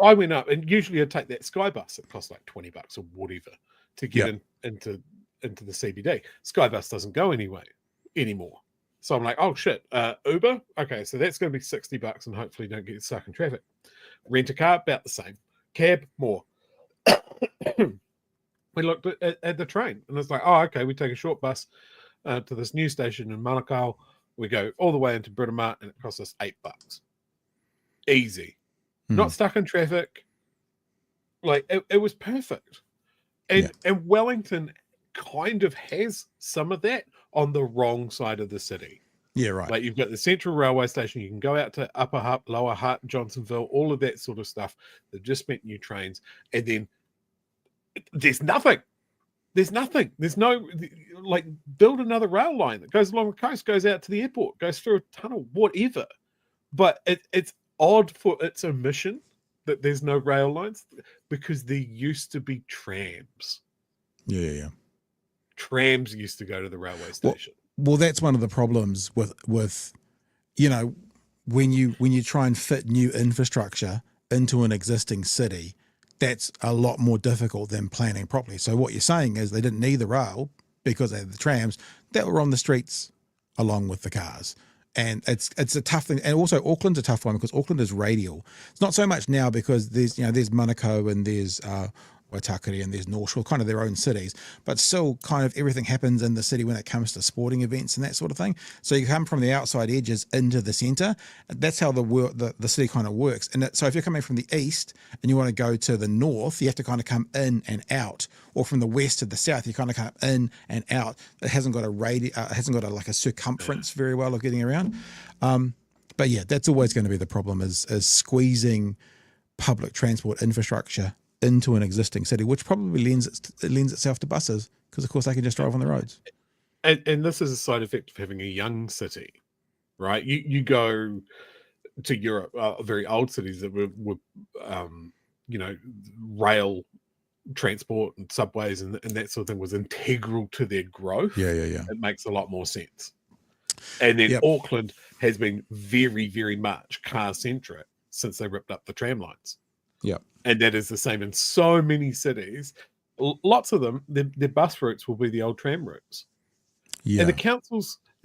[SPEAKER 3] I went up, and usually I'd take that Sky bus. It costs like $20 or whatever to get into the CBD. Sky bus doesn't go anymore. So I'm like, oh shit, Uber? Okay, so that's going to be $60 and hopefully don't get stuck in traffic. Rent a car, about the same. Cab, more. We looked at the train, and it's like, oh, okay, we take a short bus to this new station in Manukau. We go all the way into Britomart, and it costs us $8. Easy. Not stuck in traffic. Like, it was perfect. And Wellington kind of has some of that on the wrong side of the city.
[SPEAKER 2] Yeah, right.
[SPEAKER 3] Like, you've got the Central Railway Station. You can go out to Upper Hutt, Lower Hutt, Johnsonville, all of that sort of stuff. They've just spent new trains. And then there's nothing. There's no, like, build another rail line that goes along the coast, goes out to the airport, goes through a tunnel, whatever. But it's odd for its omission that there's no rail lines, because there used to be trams.
[SPEAKER 2] Yeah.
[SPEAKER 3] Trams used to go to the railway station.
[SPEAKER 2] Well, that's one of the problems with you know, when you try and fit new infrastructure into an existing city, that's a lot more difficult than planning properly. So what you're saying is they didn't need the rail because they had the trams that were on the streets along with the cars. And it's a tough thing. And also Auckland's a tough one because Auckland is radial. It's not so much now because there's Manukau and there's Waitakere and there's North Shore, kind of their own cities, but still kind of everything happens in the city when it comes to sporting events and that sort of thing. So you come from the outside edges into the centre. That's how the city kind of works. And so if you're coming from the east and you want to go to the north, you have to kind of come in and out, or from the west to the south, you kind of come in and out. It hasn't got a circumference very well of getting around. But yeah, that's always going to be the problem is squeezing public transport infrastructure into an existing city, which probably lends itself to buses because, of course, they can just drive on the roads.
[SPEAKER 3] And this is a side effect of having a young city, right? You go to Europe, very old cities that were rail transport and subways and that sort of thing was integral to their growth.
[SPEAKER 2] Yeah.
[SPEAKER 3] It makes a lot more sense. And then Auckland has been very, very much car-centric since they ripped up the tram lines.
[SPEAKER 2] Yeah.
[SPEAKER 3] And that is the same in so many cities. Lots of them, their bus routes will be the old tram routes. Yeah. And the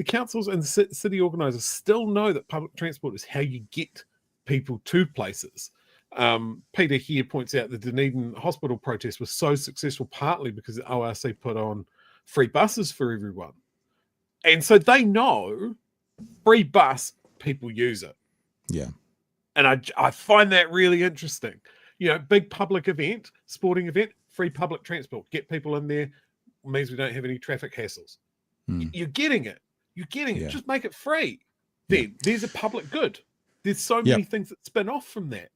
[SPEAKER 3] councils and city organisers still know that public transport is how you get people to places. Peter here points out the Dunedin hospital protest was so successful partly because the ORC put on free buses for everyone. And so they know free bus, people use it.
[SPEAKER 2] Yeah.
[SPEAKER 3] And I find that really interesting. Big public event, sporting event, free public transport. Get people in there, means we don't have any traffic hassles. You're getting it. You're getting it. Just make it free. Then there's a public good. There's so many things that spin off from that.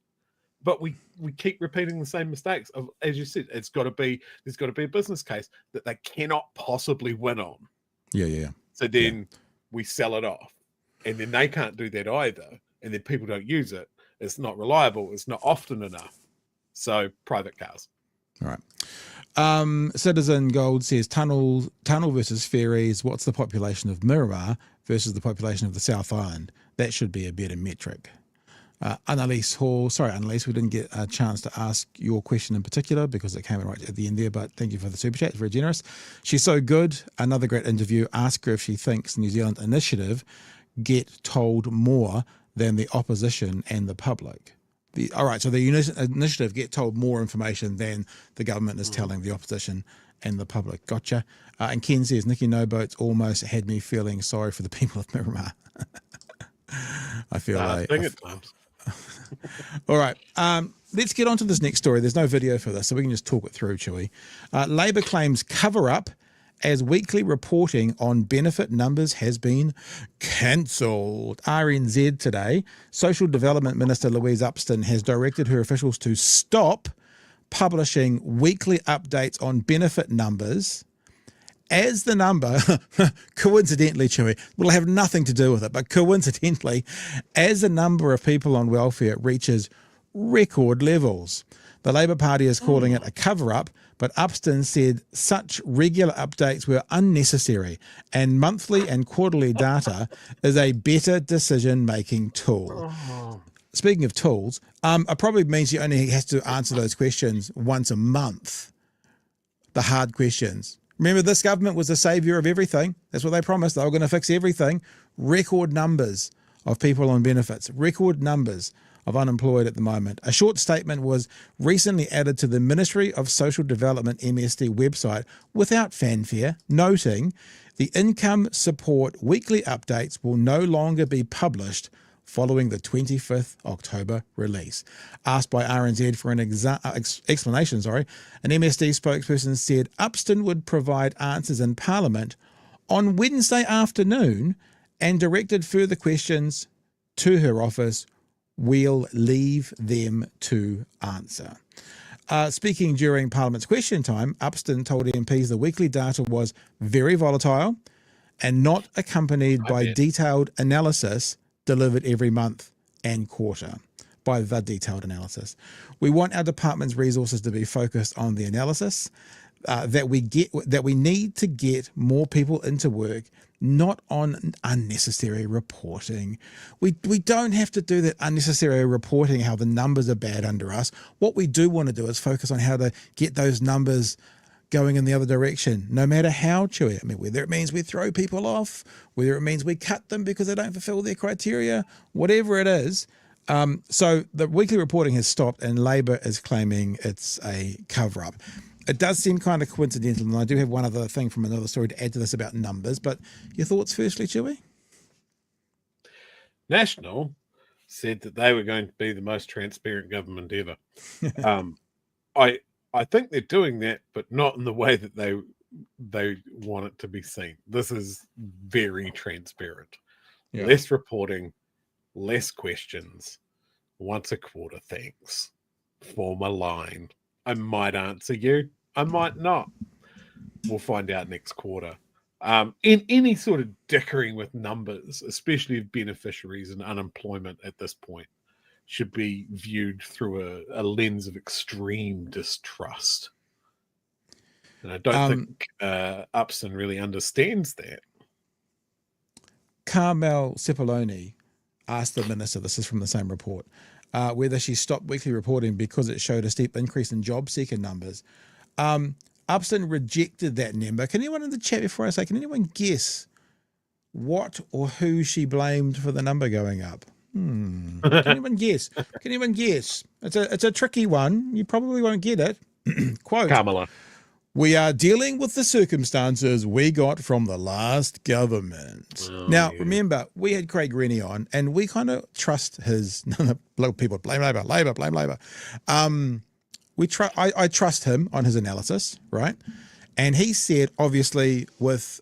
[SPEAKER 3] But we keep repeating the same mistakes of, as you said, there's got to be a business case that they cannot possibly win on.
[SPEAKER 2] Yeah.
[SPEAKER 3] So then we sell it off. And then they can't do that either. And then people don't use it. It's not reliable. It's not often enough. So private cars.
[SPEAKER 2] All right. Citizen Gold says tunnel versus ferries. What's the population of Miramar versus the population of the South Island? That should be a better metric. Annalise Hall, sorry Annalise, we didn't get a chance to ask your question in particular because it came right at the end there, but thank you for the super chat, it's very generous. She's so good, another great interview. Ask her if she thinks the New Zealand initiative get told more than the opposition and the public. All right, so the initiative get told more information than the government is telling the opposition and the public. Gotcha. And Ken says, Nikki No Boats almost had me feeling sorry for the people of Miramar. I feel like... All right, let's get on to this next story. There's no video for this, so we can just talk it through, Chewy. Labour claims cover-up as weekly reporting on benefit numbers has been cancelled. RNZ today, Social Development Minister Louise Upston has directed her officials to stop publishing weekly updates on benefit numbers as the number, coincidentally, Chewy, will have nothing to do with it, but coincidentally, as the number of people on welfare reaches record levels. The Labour Party is calling it a cover-up, but Upston said such regular updates were unnecessary and monthly and quarterly data is a better decision-making tool. Speaking of tools, it probably means she only has to answer those questions once a month, the hard questions. Remember, this government was the saviour of everything. That's what they promised. They were going to fix everything. Record numbers of people on benefits, record numbers of unemployed at the moment. A short statement was recently added to the Ministry of Social Development MSD website without fanfare, noting the income support weekly updates will no longer be published following the 25th October release. Asked by RNZ for an explanation, an MSD spokesperson said Upston would provide answers in Parliament on Wednesday afternoon and directed further questions to her office. We'll leave them to answer. Speaking during Parliament's question time, Upston told MPs the weekly data was very volatile and not accompanied by detailed analysis delivered every month and quarter by the detailed analysis. We want our department's resources to be focused on the analysis that we need to get more people into work, not on unnecessary reporting. We don't have to do that unnecessary reporting, how the numbers are bad under us. What we do want to do is focus on how to get those numbers going in the other direction, no matter how, Chewy. I mean, whether it means we throw people off, whether it means we cut them because they don't fulfill their criteria, whatever it is. So the weekly reporting has stopped and Labour is claiming it's a cover-up. It does seem kind of coincidental, and I do have one other thing from another story to add to this about numbers, but your thoughts firstly, Chewy?
[SPEAKER 3] National said that they were going to be the most transparent government ever. I think they're doing that, but not in the way that they want it to be seen. This is very transparent. Yeah. Less reporting, less questions, once a quarter, thanks. Form a line. I might answer you, I might not. We'll find out next quarter. In any sort of dickering with numbers, especially of beneficiaries and unemployment at this point, should be viewed through a lens of extreme distrust. And I don't think Upston really understands that.
[SPEAKER 2] Carmel Cipollone asked the minister, this is from the same report, whether she stopped weekly reporting because it showed a steep increase in job seeker numbers. Upston rejected that number. Can anyone in the chat, before I say, can anyone guess what or who she blamed for the number going up? Can anyone guess? Can anyone guess? It's a tricky one. You probably won't get it. Quote,
[SPEAKER 3] Kamala.
[SPEAKER 2] We are dealing with the circumstances we got from the last government. Now, remember, we had Craig Rennie on, and we kind of trust his people blame Labor, blame Labor. I trust him on his analysis, right? And he said, obviously, with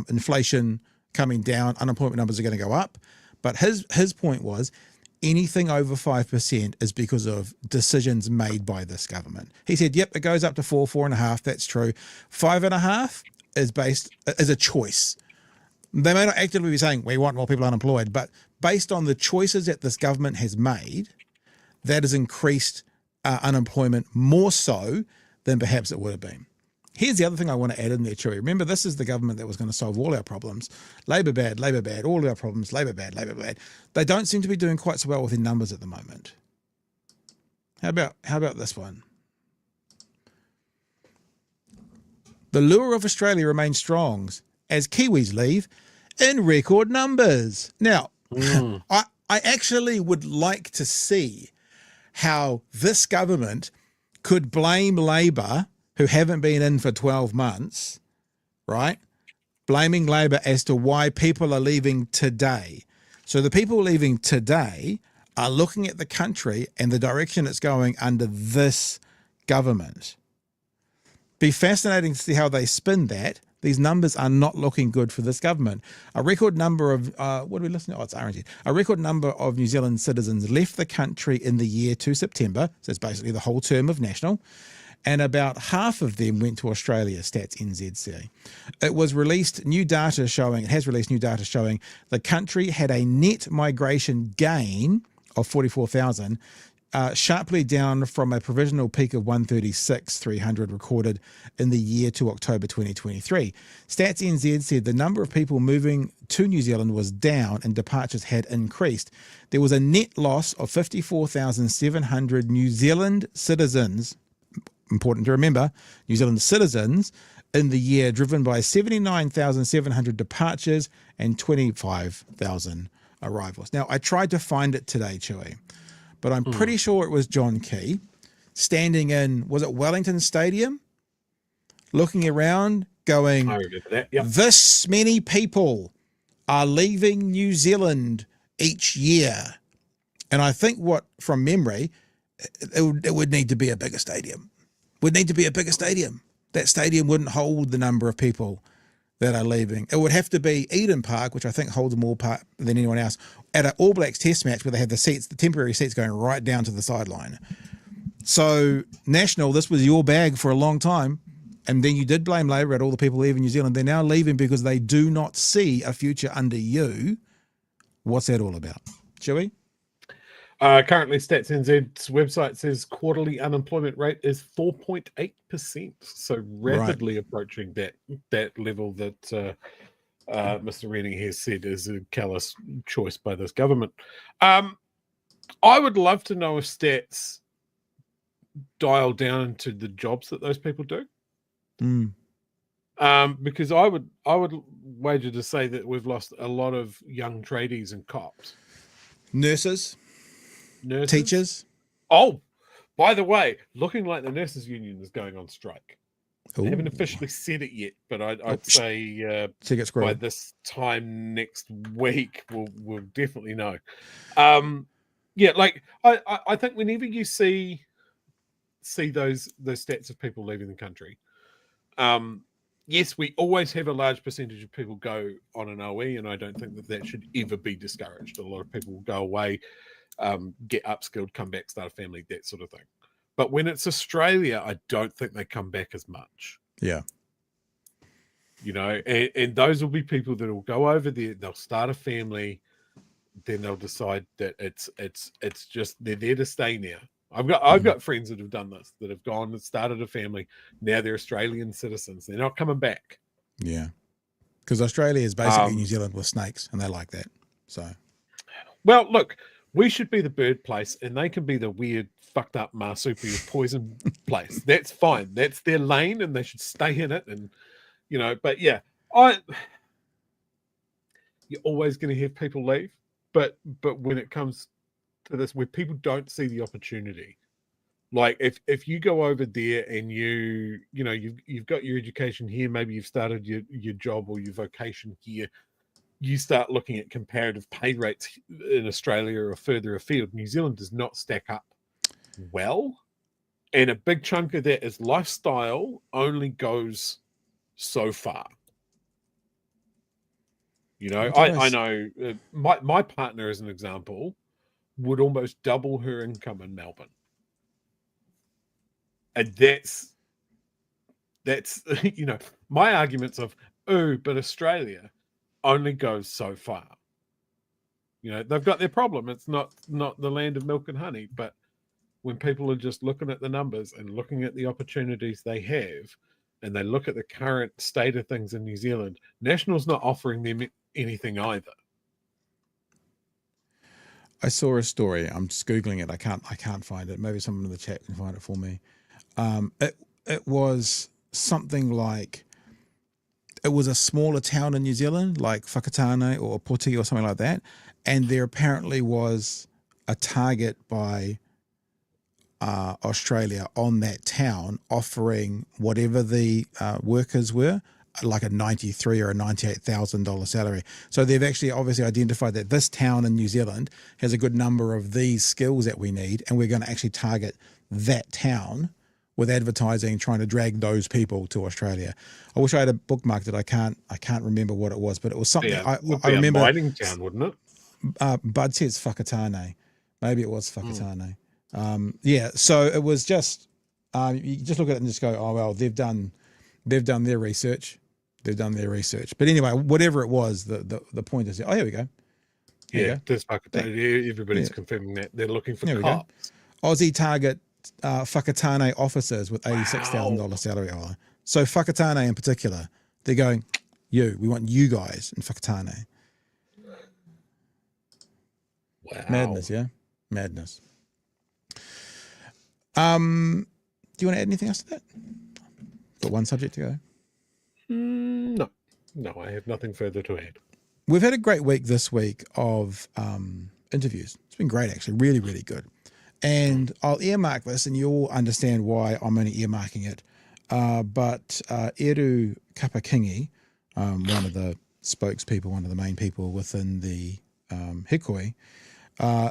[SPEAKER 2] inflation coming down, unemployment numbers are going to go up. But his point was, anything over 5% is because of decisions made by this government. He said, yep, it goes up to 4.5. That's true. 5.5 is a choice. They may not actively be saying we want more people unemployed, but based on the choices that this government has made, that has increased unemployment more so than perhaps it would have been. Here's the other thing I want to add in there, Chewie. Remember, this is the government that was going to solve all our problems. Labor bad, all our problems, Labor bad. They don't seem to be doing quite so well with their numbers at the moment. How about this one? The lure of Australia remains strong as Kiwis leave in record numbers. Now, I actually would like to see how this government could blame Labor, who haven't been in for 12 months, right? Blaming Labor as to why people are leaving today. So the people leaving today are looking at the country and the direction it's going under this government. Be fascinating to see how they spin that. These numbers are not looking good for this government. A record number of, what are we listening to? Oh, it's RNG. A record number of New Zealand citizens left the country in the year to September. So it's basically the whole term of national. And about half of them went to Australia, Stats NZC. It has released new data showing the country had a net migration gain of 44,000, sharply down from a provisional peak of 136,300 recorded in the year to October 2023. Stats NZ said the number of people moving to New Zealand was down and departures had increased. There was a net loss of 54,700 New Zealand citizens, important to remember, New Zealand citizens in the year, driven by 79,700 departures and 25,000 arrivals. Now, I tried to find it today, Chewie, but I'm pretty sure it was John Key standing in, was it Wellington Stadium, looking around going,
[SPEAKER 3] I remember that. Yep.
[SPEAKER 2] This many people are leaving New Zealand each year. And I think from memory, it would need to be a bigger stadium. That stadium wouldn't hold the number of people that are leaving. It would have to be Eden Park, which I think holds more part than anyone else, at an All Blacks test match where they have the temporary seats going right down to the sideline. So, National, this was your bag for a long time, and then you did blame Labor at all the people leaving New Zealand. They're now leaving because they do not see a future under you. What's that all about? Chewie?
[SPEAKER 3] Currently, Stats NZ's website says quarterly unemployment rate is 4.8%, so rapidly approaching that level that Mr. Rennie has said is a callous choice by this government. I would love to know if Stats dial down into the jobs that those people do, because I would wager to say that we've lost a lot of young tradies and cops,
[SPEAKER 2] Nurses, teachers.
[SPEAKER 3] Oh, by the way, looking like the nurses union is going on strike.
[SPEAKER 2] Ooh.
[SPEAKER 3] They haven't officially said it yet, but I'd say by this time next week we'll definitely know. Yeah, like I think whenever you see those stats of people leaving the country, yes, we always have a large percentage of people go on an OE, and I don't think that should ever be discouraged. A lot of people will go away, get upskilled, come back, start a family, that sort of thing. But when it's Australia, I don't think they come back as much.
[SPEAKER 2] Yeah.
[SPEAKER 3] You know, and those will be people that will go over there, they'll start a family, then they'll decide that it's just they're there to stay now. I've got friends that have done this, that have gone and started a family. Now they're Australian citizens. They're not coming back.
[SPEAKER 2] Yeah. Because Australia is basically New Zealand with snakes, and they like that. So,
[SPEAKER 3] well, look, we should be the bird place, and they can be the weird, fucked up marsupial poison place. That's fine. That's their lane, and they should stay in it. And you know, but yeah, you're always going to have people leave, but when it comes to this, where people don't see the opportunity, Like if you go over there and you've got your education here, maybe you've started your job or your vocation here, you start looking at comparative pay rates in Australia or further afield. New Zealand does not stack up well. And a big chunk of that is lifestyle only goes so far. You know, I know my partner, as an example, would almost double her income in Melbourne. And that's you know, my arguments of, but Australia only goes so far. You know, they've got their problem. It's not the land of milk and honey, but when people are just looking at the numbers and looking at the opportunities they have, and they look at the current state of things in New Zealand, National's not offering them anything either.
[SPEAKER 2] I saw a story. I'm just Googling it. I can't find it. Maybe someone in the chat can find it for me. It was something like, it was a smaller town in New Zealand, like Whakatane or Poti or something like that. And there apparently was a target by Australia on that town offering whatever the workers were, like a $93,000 or a $98,000 salary. So they've actually obviously identified that this town in New Zealand has a good number of these skills that we need, and we're going to actually target that town with advertising, trying to drag those people to Australia. I wish I had a bookmarked it. I can't remember what it was, but it was something.
[SPEAKER 3] Yeah,
[SPEAKER 2] I remember.
[SPEAKER 3] A mining town, wouldn't it?
[SPEAKER 2] Bud says Whakatane. Maybe it was Whakatane. Yeah. So it was just you just look at it and just go, oh well, they've done their research. They've done their research. But anyway, whatever it was, the point is, oh, here we go.
[SPEAKER 3] Yeah, there's Whakatane. Everybody's confirming that they're looking for cops.
[SPEAKER 2] Aussie target Whakatane officers with $86,000 salary. So Whakatane in particular, they're going, we want you guys in Whakatane.
[SPEAKER 3] Wow.
[SPEAKER 2] Madness, yeah? Madness. Do you want to add anything else to that? Got one subject to go.
[SPEAKER 3] No, I have nothing further to add.
[SPEAKER 2] We've had a great week this week of interviews. It's been great, actually, really, really good. And I'll earmark this, and you'll understand why I'm only earmarking it. But Eru Kapakingi, one of the spokespeople, one of the main people within the Hīkoi,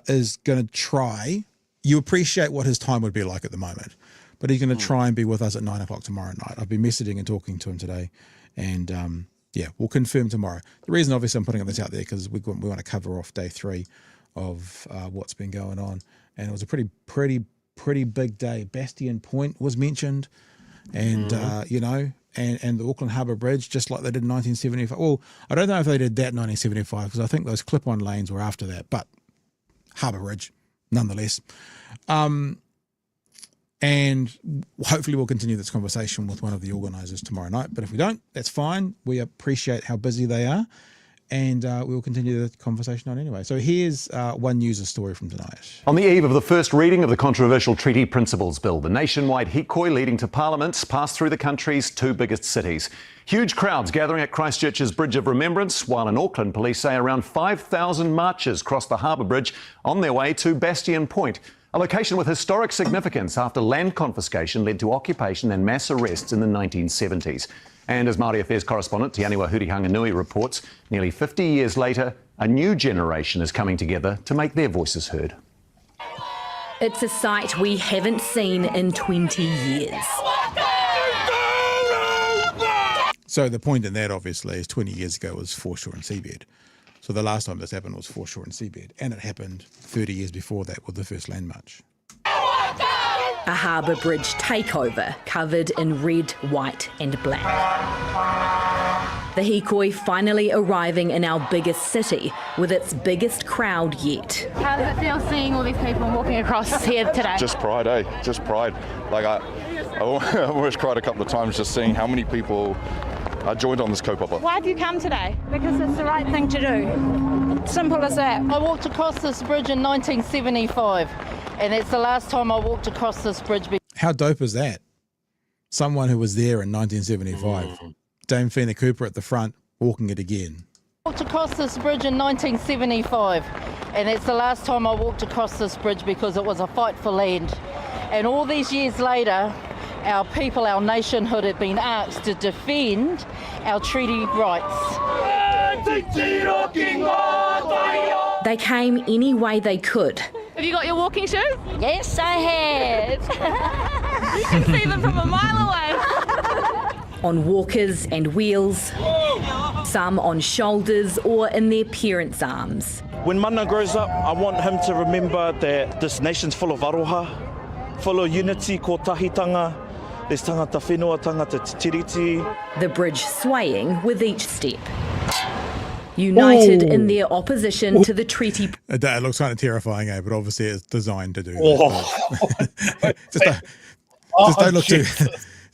[SPEAKER 2] is going to try. You appreciate what his time would be like at the moment, but he's going to try and be with us at 9 o'clock tomorrow night. I've been messaging and talking to him today, and we'll confirm tomorrow. The reason, obviously, I'm putting this out there because we want to cover off day 3 of what's been going on, and it was a pretty big day. Bastion Point was mentioned, and and the Auckland Harbour Bridge, just like they did in 1975. Well, I don't know if they did that in 1975 because I think those clip-on lanes were after that, but Harbour Bridge, nonetheless. And hopefully we'll continue this conversation with one of the organisers tomorrow night. But if we don't, that's fine. We appreciate how busy they are, and we'll continue the conversation on anyway. So here's one news story from tonight.
[SPEAKER 7] On the eve of the first reading of the controversial Treaty Principles Bill, the nationwide hikoi leading to Parliament passed through the country's 2 biggest cities. Huge crowds gathering at Christchurch's Bridge of Remembrance, while in Auckland, police say around 5,000 marchers crossed the harbour bridge on their way to Bastion Point, a location with historic significance after land confiscation led to occupation and mass arrests in the 1970s. And as Māori Affairs correspondent Tianiwa Hurihanganui reports, nearly 50 years later, a new generation is coming together to make their voices heard.
[SPEAKER 8] It's a sight we haven't seen in 20 years.
[SPEAKER 2] So the point in that, obviously, is 20 years ago was foreshore and seabed. So the last time this happened was foreshore and seabed, and it happened 30 years before that with the first land march.
[SPEAKER 8] A harbour bridge takeover covered in red, white and black. The hikoi finally arriving in our biggest city with its biggest crowd yet.
[SPEAKER 9] How does it feel seeing all these people walking across here today?
[SPEAKER 10] Just pride, eh? Just pride. Like I almost cried a couple of times just seeing how many people joined on this kaupapa.
[SPEAKER 9] Why did you come today? Because it's the right thing to do. Simple as that.
[SPEAKER 11] I walked across this bridge in 1975, and it's the last time I walked across this bridge.
[SPEAKER 2] How dope is that? Someone who was there in 1975. Dame Fina Cooper at the front, walking it again.
[SPEAKER 11] I walked across this bridge in 1975, and it's the last time I walked across this bridge because it was a fight for land. And all these years later, our people, our nationhood have been asked to defend our treaty rights.
[SPEAKER 8] They came any way they could.
[SPEAKER 9] Have you got your walking shoes?
[SPEAKER 1] Yes, I have.
[SPEAKER 9] You can see them from a mile away.
[SPEAKER 8] On walkers and wheels, some on shoulders or in their parents' arms.
[SPEAKER 12] When Mana grows up, I want him to remember that this nation's full of aroha, full of unity, ko tahitanga. There's tangata whenua, tangata tiriti.
[SPEAKER 8] The bridge swaying with each step. United in their opposition to the treaty.
[SPEAKER 2] It looks kind of terrifying, but obviously it's designed to do that.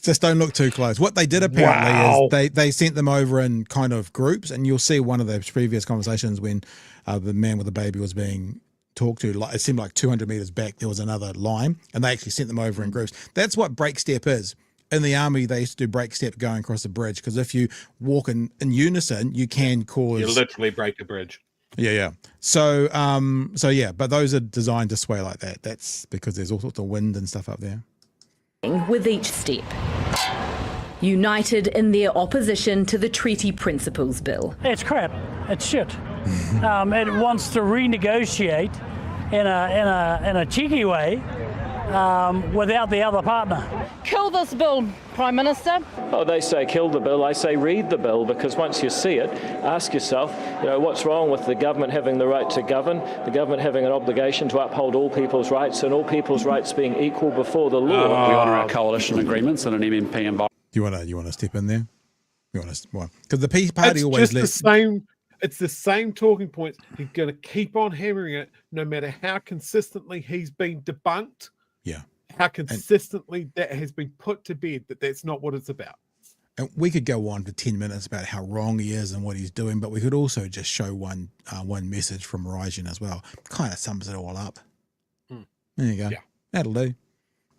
[SPEAKER 2] Just don't look too close. What they did apparently is they sent them over in kind of groups, and you'll see one of those previous conversations when the man with the baby was being talked to. Like, it seemed like 200 metres back there was another line, and they actually sent them over in groups. That's what break step is. In the army, they used to do break step going across the bridge, because if you walk in unison, you can cause...
[SPEAKER 3] You literally break a bridge.
[SPEAKER 2] Yeah. So yeah, but those are designed to sway like that. That's because there's all sorts of wind and stuff up there.
[SPEAKER 8] With each step. United in their opposition to the Treaty Principles Bill.
[SPEAKER 13] It's crap. It's shit. It wants to renegotiate in a cheeky way without the other partner.
[SPEAKER 11] Kill this bill, Prime Minister.
[SPEAKER 14] Oh, they say kill the bill. I say read the bill, because once you see it, ask yourself, what's wrong with the government having the right to govern, the government having an obligation to uphold all people's rights, and all people's rights being equal before the law.
[SPEAKER 15] We honour our coalition agreements and an MMP environment.
[SPEAKER 2] You want to step in there? You want to? Why? Because the Peace Party always
[SPEAKER 3] It's the same talking points. He's going to keep on hammering it, no matter how consistently he's been debunked.
[SPEAKER 2] Yeah.
[SPEAKER 3] How consistently that has been put to bed, that's not what it's about.
[SPEAKER 2] And we could go on for 10 minutes about how wrong he is and what he's doing, but we could also just show one message from Rajan as well. Kind of sums it all up. There you go. Yeah. That'll do.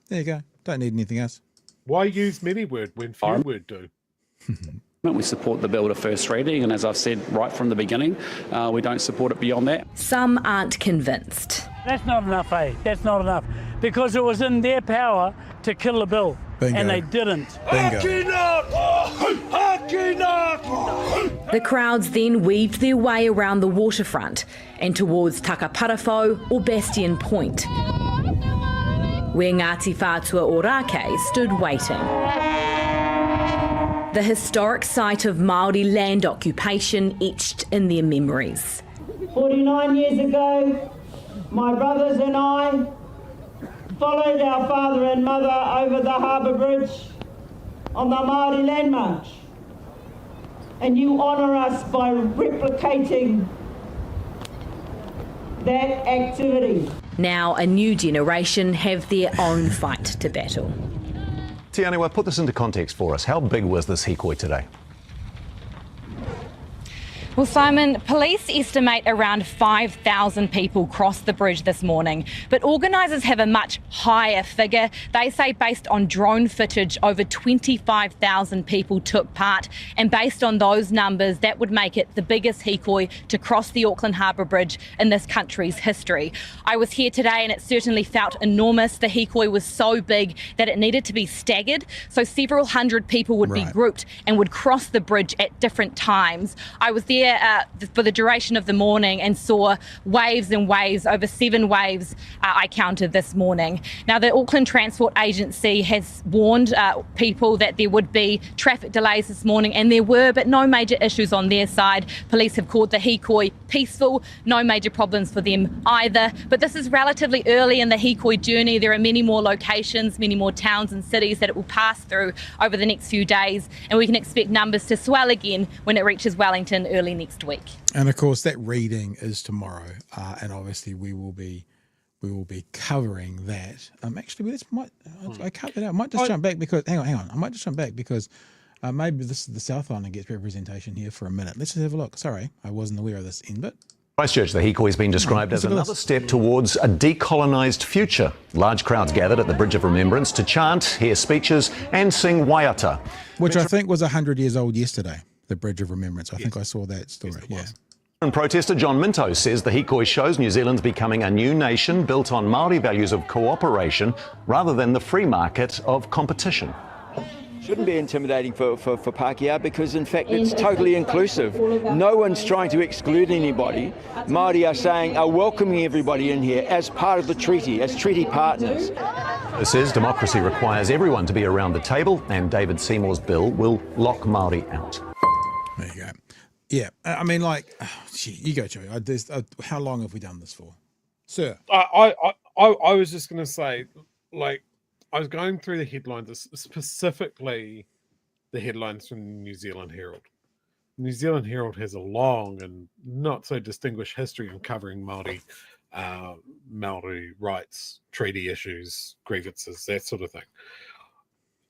[SPEAKER 2] There you go. Don't need anything else.
[SPEAKER 3] Why use many word when few word do?
[SPEAKER 15] We support the bill to first reading, and as I've said right from the beginning, we don't support it beyond that.
[SPEAKER 8] Some aren't convinced.
[SPEAKER 13] That's not enough, That's not enough. Because it was in their power to kill the bill. Bingo. And they didn't.
[SPEAKER 8] The crowds then weaved their way around the waterfront and towards Takaparafo or Bastion Point, where Ngāti Whātua Ōrākei stood waiting. The historic site of Māori land occupation etched in their memories.
[SPEAKER 16] 49 years ago, my brothers and I followed our father and mother over the harbour bridge on the Māori Land March. And you honour us by replicating that activity.
[SPEAKER 8] Now a new generation have their own fight to battle.
[SPEAKER 7] Tianiwa, put this into context for us. How big was this hikoi today?
[SPEAKER 17] Well, Simon, police estimate around 5,000 people crossed the bridge this morning, but organisers have a much higher figure. They say based on drone footage, over 25,000 people took part, and based on those numbers, that would make it the biggest hikoi to cross the Auckland Harbour Bridge in this country's history. I was here today and it certainly felt enormous. The hikoi was so big that it needed to be staggered, so several hundred people would be grouped and would cross the bridge at different times. I was there for the duration of the morning and saw waves and waves, over 7 waves I counted this morning. Now, the Auckland Transport Agency has warned people that there would be traffic delays this morning, and there were, but no major issues on their side. Police have called the hikoi peaceful, no major problems for them either. But this is relatively early in the hikoi journey. There are many more locations, many more towns and cities that it will pass through over the next few days, and we can expect numbers to swell again when it reaches Wellington early next week.
[SPEAKER 2] And of course that reading is tomorrow, and obviously we will be covering that. Actually, I cut that out. I might just jump back because hang on. I might just jump back because maybe this is the South Island gets representation here for a minute. Let's just have a look. Sorry, I wasn't aware of this end bit.
[SPEAKER 7] Christchurch, the hikoi has been described as another step towards a decolonised future. Large crowds gathered at the Bridge of Remembrance to chant, hear speeches and sing waiata.
[SPEAKER 2] Which I think was 100 years old yesterday, the Bridge of Remembrance. I think I saw that story.
[SPEAKER 7] And protester John Minto says the hikoi shows New Zealand's becoming a new nation built on Māori values of cooperation rather than the free market of competition.
[SPEAKER 18] Shouldn't be intimidating for Pākehā because in fact it's totally inclusive. No one's trying to exclude anybody. Māori are welcoming everybody in here as part of the treaty, as treaty partners.
[SPEAKER 7] It says democracy requires everyone to be around the table, and David Seymour's bill will lock Māori out.
[SPEAKER 2] There you go. Yeah, I mean, like, you go, Joey. How long have we done this for, sir?
[SPEAKER 3] I was just going to say, like, I was going through the headlines, specifically the headlines from the New Zealand Herald. The New Zealand Herald has a long and not so distinguished history in covering Māori rights, treaty issues, grievances, that sort of thing.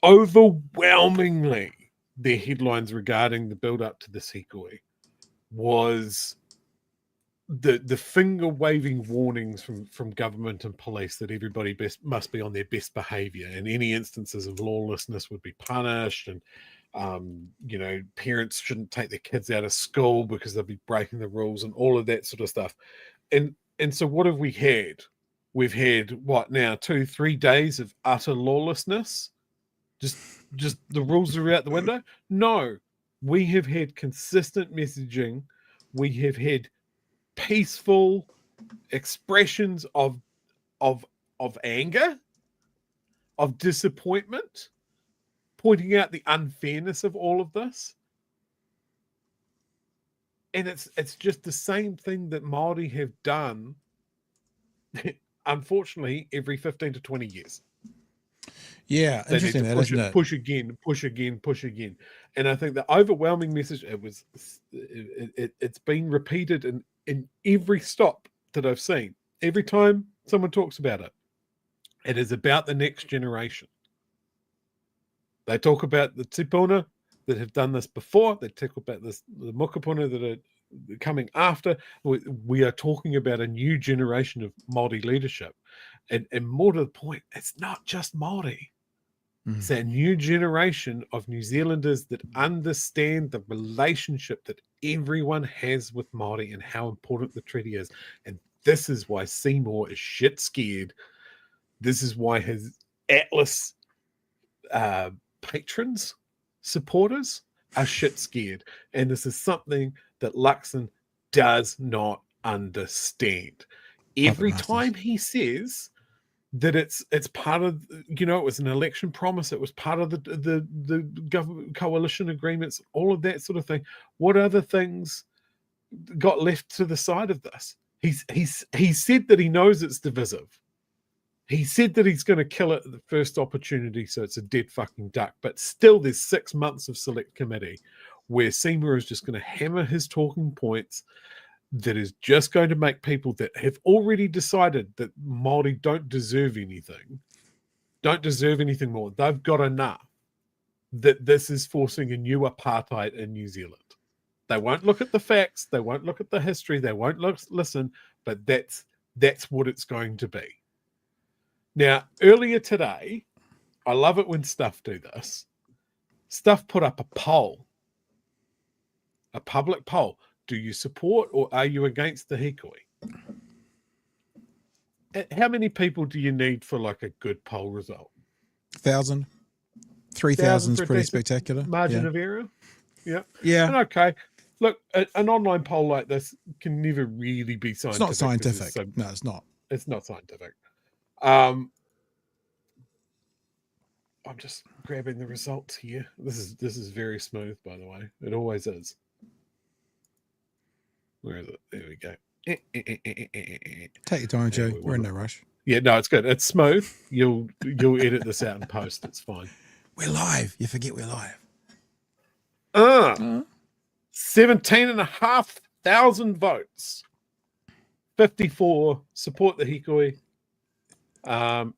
[SPEAKER 3] Overwhelmingly, their headlines regarding the build-up to this hikoi was the finger-waving warnings from government and police that everybody must be on their best behaviour, and any instances of lawlessness would be punished, and parents shouldn't take their kids out of school because they'll be breaking the rules and all of that sort of stuff. And so what have we had? We've had, what now, 2-3 days of utter lawlessness? Just the rules are out the window? No. We have had consistent messaging. We have had peaceful expressions of anger, of disappointment, pointing out the unfairness of all of this. And it's just the same thing that Māori have done, unfortunately, every 15 to 20 years.
[SPEAKER 2] Yeah, interesting that, isn't it?
[SPEAKER 3] Push again. And I think the overwhelming message, it's been repeated in every stop that I've seen. Every time someone talks about it, it is about the next generation. They talk about the tipuna that have done this before. They talk about the mokopuna that are coming after. We are talking about a new generation of Māori leadership. And more to the point, it's not just Māori. It's that new generation of New Zealanders that understand the relationship that everyone has with Māori and how important the treaty is. And this is why Seymour is shit scared. This is why his Atlas patrons, supporters, are shit scared. And this is something that Luxon does not understand. Every time he says that it's part of, it was an election promise, it was part of the government coalition agreements, all of that sort of thing. What other things got left to the side of this? He said that he knows it's divisive. He said that he's going to kill it at the first opportunity, so it's a dead fucking duck. But still, there's 6 months of select committee where Seymour is just going to hammer his talking points that is just going to make people that have already decided that Māori don't deserve anything more. They've got enough that this is forcing a new apartheid in New Zealand. They won't look at the facts. They won't look at the history. They won't listen, but that's what it's going to be. Now, earlier today, I love it when Stuff do this. Stuff put up a poll, a public poll. Do you support or are you against the hikoi? How many people do you need for like a good poll result?
[SPEAKER 2] 1,000. 3,000 is pretty spectacular.
[SPEAKER 3] Margin of error. Yeah.
[SPEAKER 2] Yeah.
[SPEAKER 3] And okay. Look, an online poll like this can never really be scientific.
[SPEAKER 2] It's not scientific. No, it's not.
[SPEAKER 3] It's not scientific. I'm just grabbing the results here. This is very smooth, by the way. It always is. Where is it? There we go.
[SPEAKER 2] Take your time, Joe. We're in no rush.
[SPEAKER 3] Yeah, no, it's good. It's smooth. You'll edit this out and post. It's fine.
[SPEAKER 2] We're live. You forget we're live.
[SPEAKER 3] 17,500 votes. 54 support the hikoi.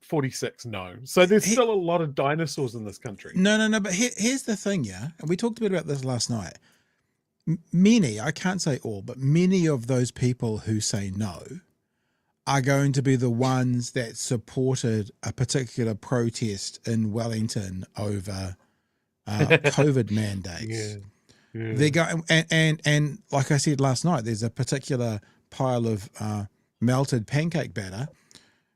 [SPEAKER 3] 46 no. So there's still a lot of dinosaurs in this country.
[SPEAKER 2] No. But here's the thing, yeah. And we talked a bit about this last night. Many, I can't say all, but many of those people who say no are going to be the ones that supported a particular protest in Wellington over COVID mandates. They're going, and like I said last night, there's a particular pile of melted pancake batter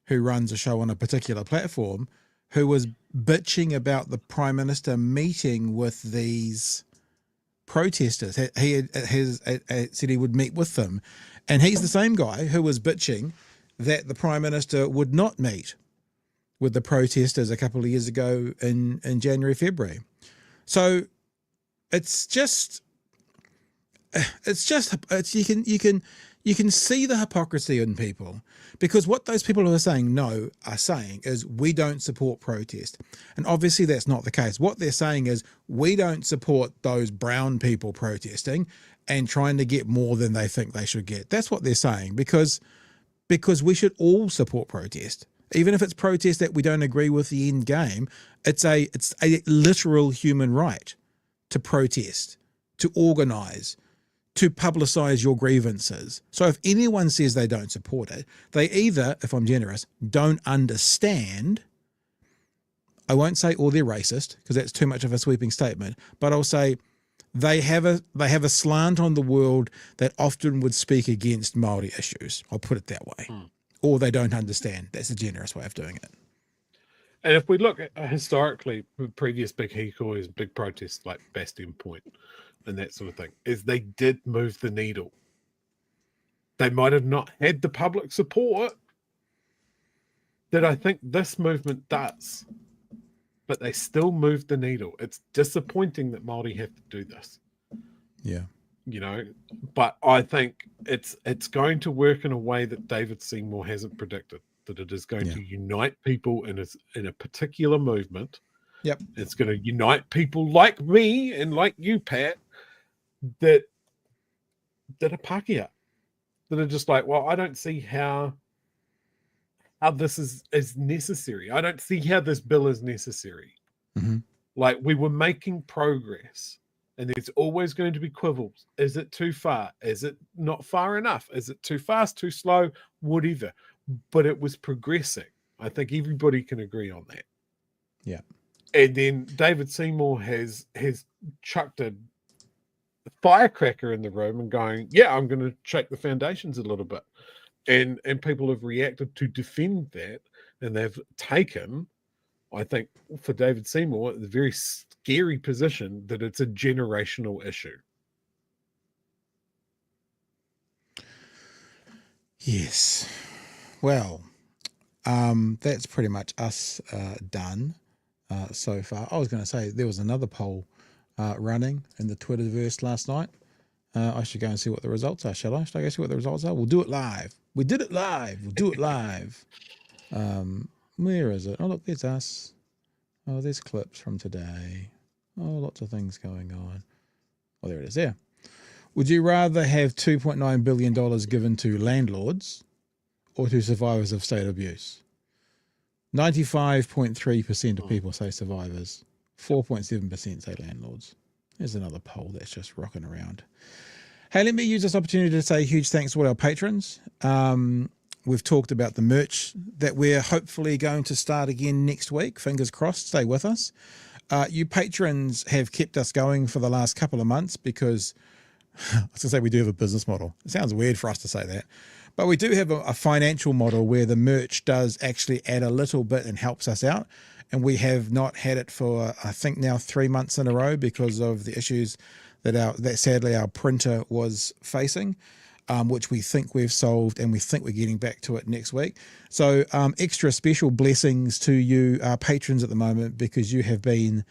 [SPEAKER 2] who runs a show on a particular platform who was bitching about the Prime Minister meeting with these protesters. He said he would meet with them. And he's the same guy who was bitching that the Prime Minister would not meet with the protesters a couple of years ago in January, February. So you can see the hypocrisy in people, because what those people who are saying no are saying is we don't support protest. And obviously that's not the case. What they're saying is we don't support those brown people protesting and trying to get more than they think they should get. That's what they're saying, because we should all support protest. Even if it's protest that we don't agree with the end game, it's a literal human right to protest, to organise, to publicise your grievances. So if anyone says they don't support it, they either, if I'm generous, don't understand. I won't say, or they're racist, because that's too much of a sweeping statement, but I'll say they have a slant on the world that often would speak against Māori issues. I'll put it that way. Or they don't understand. That's a generous way of doing it.
[SPEAKER 3] And if we look at historically, previous big hikois, big protests like Bastion Point and that sort of thing, is they did move the needle. They might have not had the public support that I think this movement does, but they still moved the needle. It's disappointing that Māori have to do this.
[SPEAKER 2] Yeah.
[SPEAKER 3] You know, but I think it's going to work in a way that David Seymour hasn't predicted, that it is going to unite people in a particular movement.
[SPEAKER 2] Yep.
[SPEAKER 3] It's going to unite people like me and like you, Pat, that are Pākehā, that are just like, well, I don't see how this is necessary. I don't see how this bill is necessary.
[SPEAKER 2] Mm-hmm.
[SPEAKER 3] Like, we were making progress. And there's always going to be quibbles. Is it too far? Is it not far enough? Is it too fast, too slow? Whatever. But it was progressing. I think everybody can agree on that.
[SPEAKER 2] Yeah.
[SPEAKER 3] And then David Seymour has chucked a firecracker in the room and going, yeah, I'm going to shake the foundations a little bit. And people have reacted to defend that. And they've taken, I think, for David Seymour, the very scary position that it's a generational issue.
[SPEAKER 2] Yes. Well, that's pretty much us done so far. I was going to say there was another poll running in the Twitterverse last night. I should go and see what the results are, shall I? Should I go see what the results are? We'll do it live. We did it live. We'll do it live. Where is it? Oh, look, there's us. Oh, there's clips from today. Oh, lots of things going on. Oh, there it is there. Would you rather have $2.9 billion given to landlords or to survivors of state abuse? 95.3% of people say survivors. 4.7% say landlords. There's another poll that's just rocking around. Hey, let me use this opportunity to say huge thanks to all our patrons. We've talked about the merch that we're hopefully going to start again next week. Fingers crossed, stay with us. You patrons have kept us going for the last couple of months because I was going to say we do have a business model. It sounds weird for us to say that, but we do have a financial model where the merch does actually add a little bit and helps us out. And we have not had it for, I think now 3 months in a row because of the issues that sadly our printer was facing. Which we think we've solved, and we think we're getting back to it next week. So extra special blessings to you, our patrons at the moment, because you have been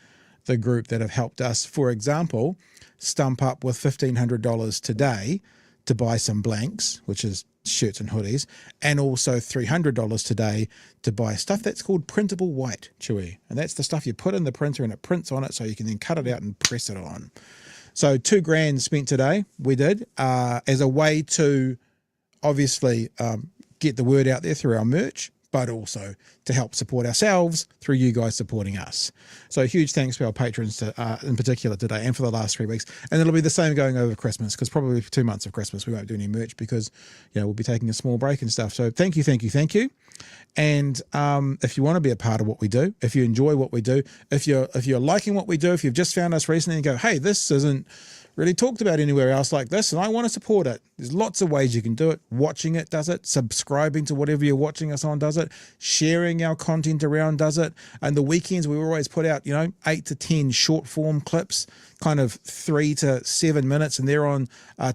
[SPEAKER 2] the group that have helped us, for example, stump up with $1,500 today to buy some blanks, which is shirts and hoodies, and also $300 today to buy stuff that's called printable white, Chewy. And that's the stuff you put in the printer and it prints on it so you can then cut it out and press it on. So $2,000 spent today, we did, as a way to obviously get the word out there through our merch, but also to help support ourselves through you guys supporting us. So huge thanks to our patrons in particular today and for the last 3 weeks. And it'll be the same going over Christmas, because probably for 2 months of Christmas we won't do any merch because we'll be taking a small break and stuff. So thank you. And if you want to be a part of what we do, if you enjoy what we do, if you're liking what we do, if you've just found us recently and go, hey, this isn't really talked about anywhere else like this, and I want to support it. There's lots of ways you can do it. Watching it does it. Subscribing to whatever you're watching us on does it. Sharing our content around does it. And the weekends we always put out, 8 to 10 short form clips, kind of 3 to 7 minutes, and they're on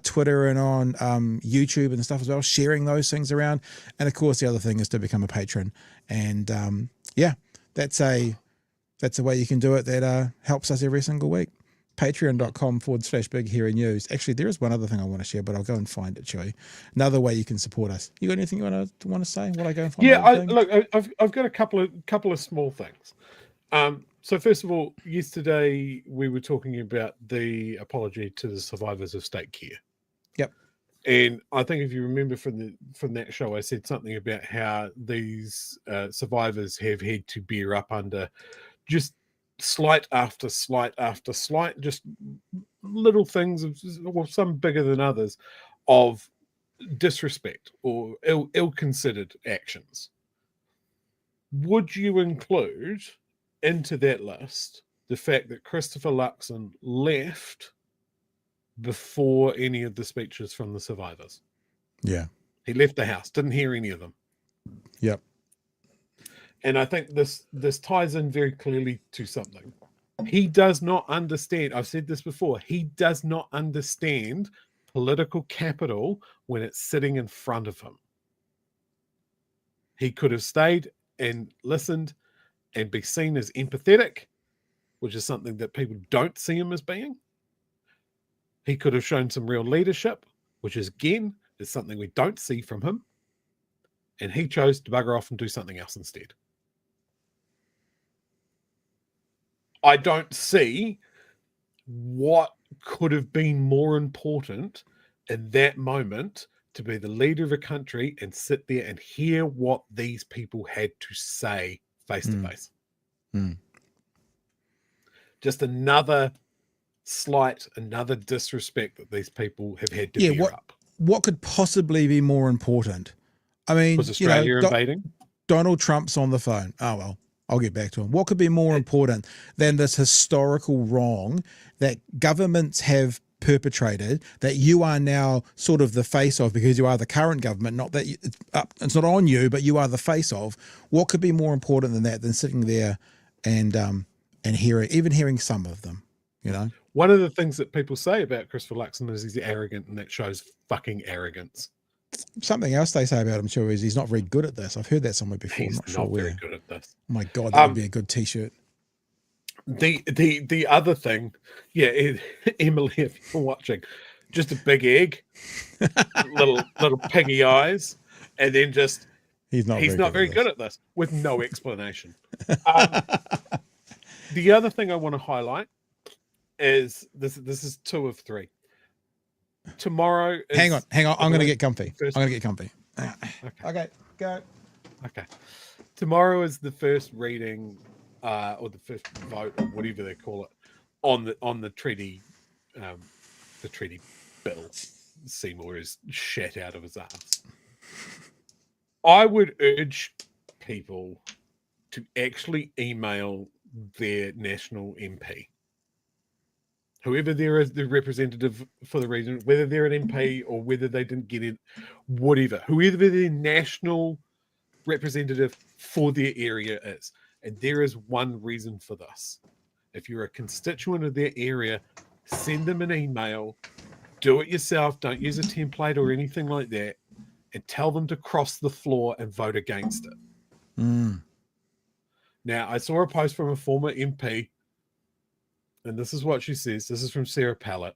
[SPEAKER 2] Twitter and on YouTube and stuff as well, sharing those things around. And of course, the other thing is to become a patron. And that's a way you can do it that helps us every single week. Patreon.com/Big Hairy News. Actually, there is one other thing I want to share, but I'll go and find it, Chewy. Another way you can support us. You got anything you want to say? What I go and find?
[SPEAKER 3] Yeah, I've got a couple of small things. So first of all, yesterday we were talking about the apology to the survivors of state care.
[SPEAKER 2] Yep.
[SPEAKER 3] And I think if you remember from that show, I said something about how these survivors have had to bear up under just slight after slight after slight, just little things, well, some bigger than others, of disrespect or ill-considered actions. Would you include into that list the fact that Christopher Luxon left before any of the speeches from the survivors?
[SPEAKER 2] Yeah.
[SPEAKER 3] He left the house, didn't hear any of them.
[SPEAKER 2] Yep.
[SPEAKER 3] And I think this ties in very clearly to something. He does not understand, I've said this before, he does not understand political capital when it's sitting in front of him. He could have stayed and listened and be seen as empathetic, which is something that people don't see him as being. He could have shown some real leadership, which is, again, is something we don't see from him. And he chose to bugger off and do something else instead. I don't see what could have been more important in that moment to be the leader of a country and sit there and hear what these people had to say face to face. Just another disrespect that these people have had to bear up.
[SPEAKER 2] What could possibly be more important? I mean,
[SPEAKER 3] was Australia invading?
[SPEAKER 2] Donald Trump's on the phone. Oh, well, I'll get back to him. What could be more important than this historical wrong that governments have perpetrated, that you are now sort of the face of because you are the current government, not that it's not on you, but you are the face of? What could be more important than that, than sitting there and hearing some of them,
[SPEAKER 3] One of the things that people say about Christopher Luxon is he's arrogant, and that shows fucking arrogance.
[SPEAKER 2] Something else they say about him, too, is he's not very good at this. I've heard that somewhere before.
[SPEAKER 3] He's
[SPEAKER 2] I'm not sure where.
[SPEAKER 3] very good at this.
[SPEAKER 2] Oh my God, that would be a good T-shirt.
[SPEAKER 3] The other thing, Emily, if you're watching, just a big egg, little piggy eyes, and then just he's not very good at this with no explanation. The other thing I want to highlight is this is 2 of 3. Tomorrow is
[SPEAKER 2] hang on, I'm going to get comfy. Okay, go.
[SPEAKER 3] Okay. Tomorrow is the first reading or the first vote, or whatever they call it, on the treaty bill. Seymour is shat out of his ass. I would urge people to actually email their national MP, whoever there is, the representative for the region, whether they're an MP or whether they didn't get it, whatever, whoever their national representative for their area is. And there is one reason for this. If you're a constituent of their area, send them an email, do it yourself, don't use a template or anything like that, and tell them to cross the floor and vote against it. Now, I saw a post from a former MP, and this is what she says. This is from Sarah Pallett.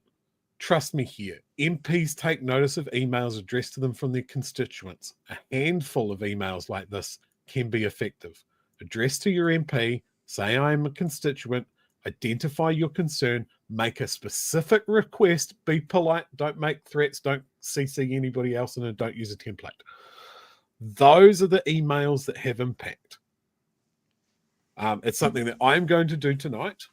[SPEAKER 3] Trust me here. MPs take notice of emails addressed to them from their constituents. A handful of emails like this can be effective. Address to your MP, say I am a constituent, identify your concern, make a specific request, be polite, don't make threats, don't CC anybody else in it, don't use a template. Those are the emails that have impact. It's something that I'm going to do tonight.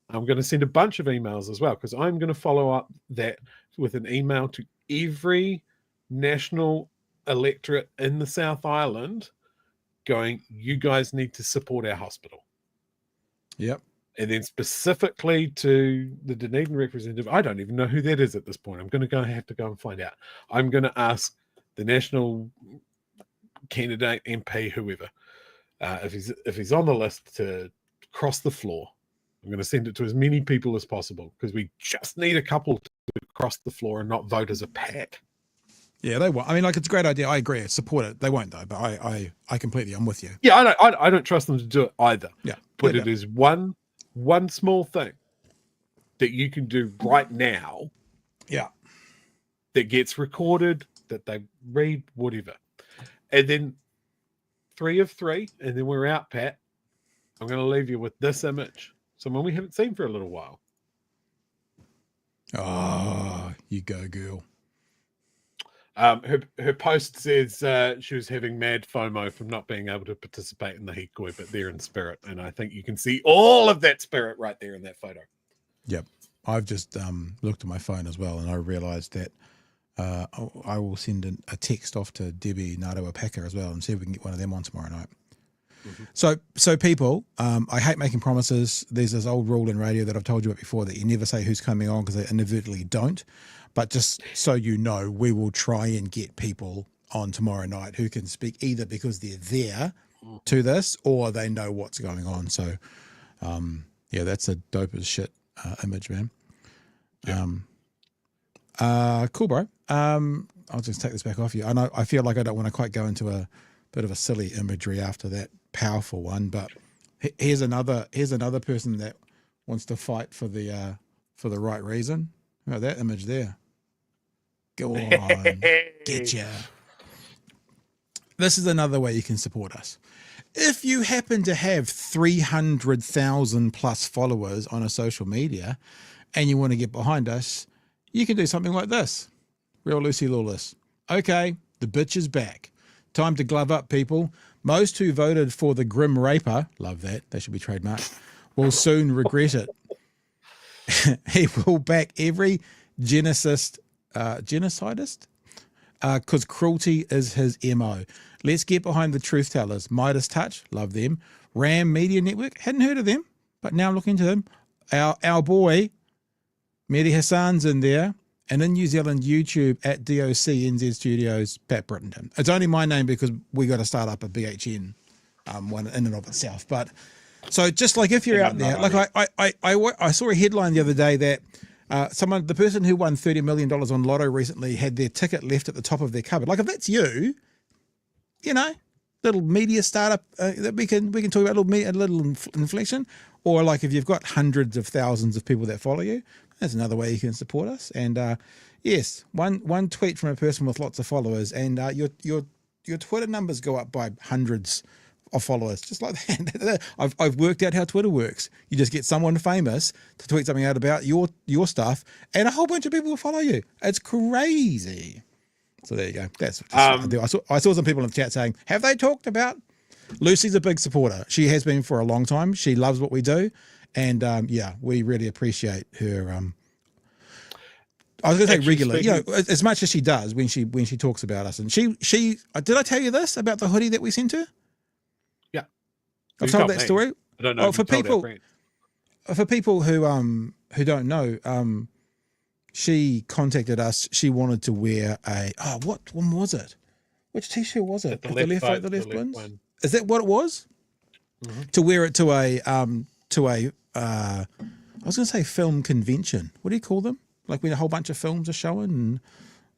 [SPEAKER 3] I'm going to send a bunch of emails as well, because I'm going to follow up that with an email to every national electorate in the South Island going, you guys need to support our hospital.
[SPEAKER 2] Yep.
[SPEAKER 3] And then specifically to the Dunedin representative, I don't even know who that is at this point. I'm going to have to go and find out. I'm going to ask the national candidate, MP, whoever, if he's on the list to cross the floor. I'm going to send it to as many people as possible because we just need a couple to cross the floor and not vote as a pack.
[SPEAKER 2] Yeah, they won't. I mean, like, it's a great idea. I agree. Support it. They won't though, but I completely, I'm with you.
[SPEAKER 3] Yeah, I don't trust them to do it either.
[SPEAKER 2] Yeah,
[SPEAKER 3] but it is one small thing that you can do right now.
[SPEAKER 2] Yeah,
[SPEAKER 3] that gets recorded, that they read, whatever, and then 3 of 3, and then we're out, Pat. I'm going to leave you with this image. Someone we haven't seen for a little while.
[SPEAKER 2] Oh, you go, girl.
[SPEAKER 3] Her post says she was having mad FOMO from not being able to participate in the hikoi, but they're in spirit. And I think you can see all of that spirit right there in that photo.
[SPEAKER 2] Yep. I've just looked at my phone as well, and I realised that I will send a text off to Debbie Naroa Packer as well and see if we can get one of them on tomorrow night. Mm-hmm. So people, I hate making promises. There's this old rule in radio that I've told you about before that you never say who's coming on because they inadvertently don't. But just so you know, we will try and get people on tomorrow night who can speak either because they're there to this or they know what's going on. So, yeah, that's a dope as shit image, man. Yeah. Cool, bro. I'll just take this back off you. I know I feel like I don't want to quite go into a bit of a silly imagery after that powerful one, but here's another person that wants to fight for the right reason. Oh, that image there. Go on. Get ya. This is another way you can support us. If you happen to have 300,000 plus followers on a social media and you want to get behind us, you can do something like this. Real Lucy Lawless. Okay, the bitch is back. Time to glove up, people. Most who voted for the Grim Raper, love that, that should be trademarked, will soon regret it. He will back every genocidist, because cruelty is his MO. Let's get behind the truth tellers. Midas Touch, love them. Ram Media Network, hadn't heard of them, but now I'm looking into them. Our boy, Mehdi Hassan's in there. And in New Zealand, YouTube at DOC NZ Studios, Pat Brittington. It's only my name because we got to start up a BHN one in and of itself. But so just like if you're out there, like I saw a headline the other day that the person who won $30 million on Lotto recently had their ticket left at the top of their cupboard. Like if that's you, you know, little media startup that we can talk about a little inflection, or like if you've got hundreds of thousands of people that follow you, that's another way you can support us. And yes, one tweet from a person with lots of followers, and your Twitter numbers go up by hundreds of followers, just like that. I've worked out how Twitter works. You just get someone famous to tweet something out about your stuff, and a whole bunch of people will follow you. It's crazy. So there you go. That's what I do. I saw some people in the chat saying, "Have they talked about?" Lucy's a big supporter. She has been for a long time. She loves what we do. And yeah, we really appreciate her. I was going to say regularly, you know, as much as she does when she talks about us. And she did I tell you this about the hoodie that we sent her?
[SPEAKER 3] Yeah,
[SPEAKER 2] I've told that story.
[SPEAKER 3] I don't know.
[SPEAKER 2] For people who don't know, she contacted us. She wanted to wear what one was it? Which t-shirt was it?
[SPEAKER 3] The left
[SPEAKER 2] one. Is that what it was? Mm-hmm. To wear it to a I was going to say film convention. What do you call them? Like when a whole bunch of films are showing, and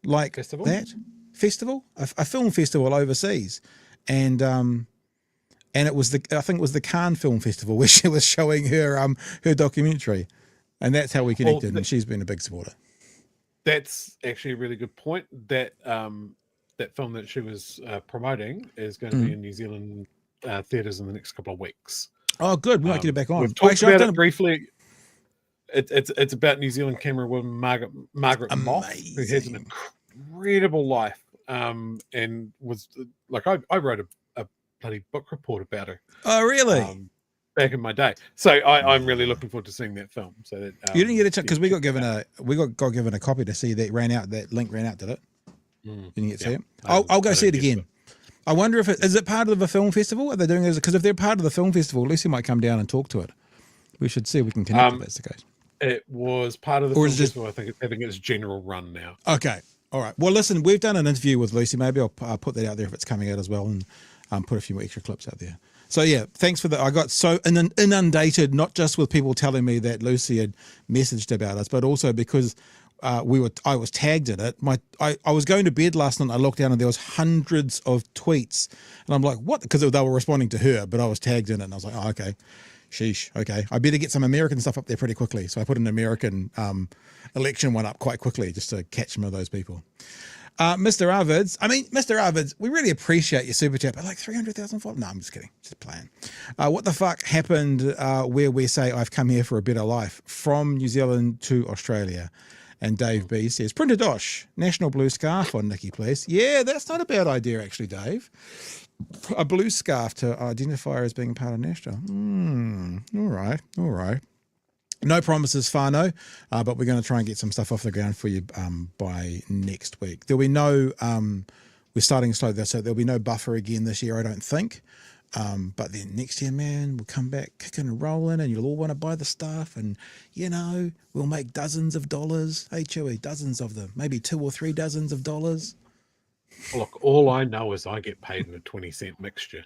[SPEAKER 2] like
[SPEAKER 3] festival?
[SPEAKER 2] Festival, a film festival overseas, and it was I think it was the Cannes Film Festival where she was showing her documentary, and that's how we connected. And she's been a big supporter.
[SPEAKER 3] That's actually a really good point. That that film that she was promoting is going to be in New Zealand theatres in the next couple of weeks.
[SPEAKER 2] Oh, good. We might get it back on.
[SPEAKER 3] We've talked about it briefly. It's about New Zealand camerawoman Margaret Moth, who has an incredible life, and was like I wrote a bloody book report about her.
[SPEAKER 2] Oh, really?
[SPEAKER 3] Back in my day. So I'm really looking forward to seeing that film. So that
[SPEAKER 2] you didn't get a chance because we got given a copy to see that ran out. That link ran out, did it? Didn't you get to see it? I'll go see it again. I wonder if is it part of a film festival? Are they doing it? Because if they're part of the film festival, Lucy might come down and talk to it. We should see if we can connect if that's the case.
[SPEAKER 3] It was part of the film festival. I think it's having its general run now.
[SPEAKER 2] Okay. All right. Well, listen, we've done an interview with Lucy. Maybe I'll put that out there if it's coming out as well, and put a few more extra clips out there. So yeah, thanks for that. I got so inundated, not just with people telling me that Lucy had messaged about us, but also because I was tagged in it. I was going to bed last night. I looked down and there was hundreds of tweets, and I'm like, what? Because they were responding to her, but I was tagged in it, and I was like, oh, okay, sheesh, okay. I better get some American stuff up there pretty quickly. So I put an American election one up quite quickly just to catch some of those people. Mr. Arvids, we really appreciate your super chat, but like 300,000 followers. No, I'm just kidding. Just playing. What the fuck happened where we say I've come here for a better life from New Zealand to Australia? And Dave B says, print a dosh, national blue scarf on Nikki, please. Yeah, that's not a bad idea, actually, Dave. A blue scarf to identify her as being part of national. All right. No promises, Whānau, but we're going to try and get some stuff off the ground for you by next week. There'll be no, we're starting slow there, so there'll be no buffer again this year, I don't think. But then next year, man, we'll come back kicking and rolling, and you'll all want to buy the stuff, and, we'll make dozens of dollars. Hey, Chewy, dozens of them, maybe 2 or 3 dozens of dollars.
[SPEAKER 3] Look, all I know is I get paid in a 20-cent mixture.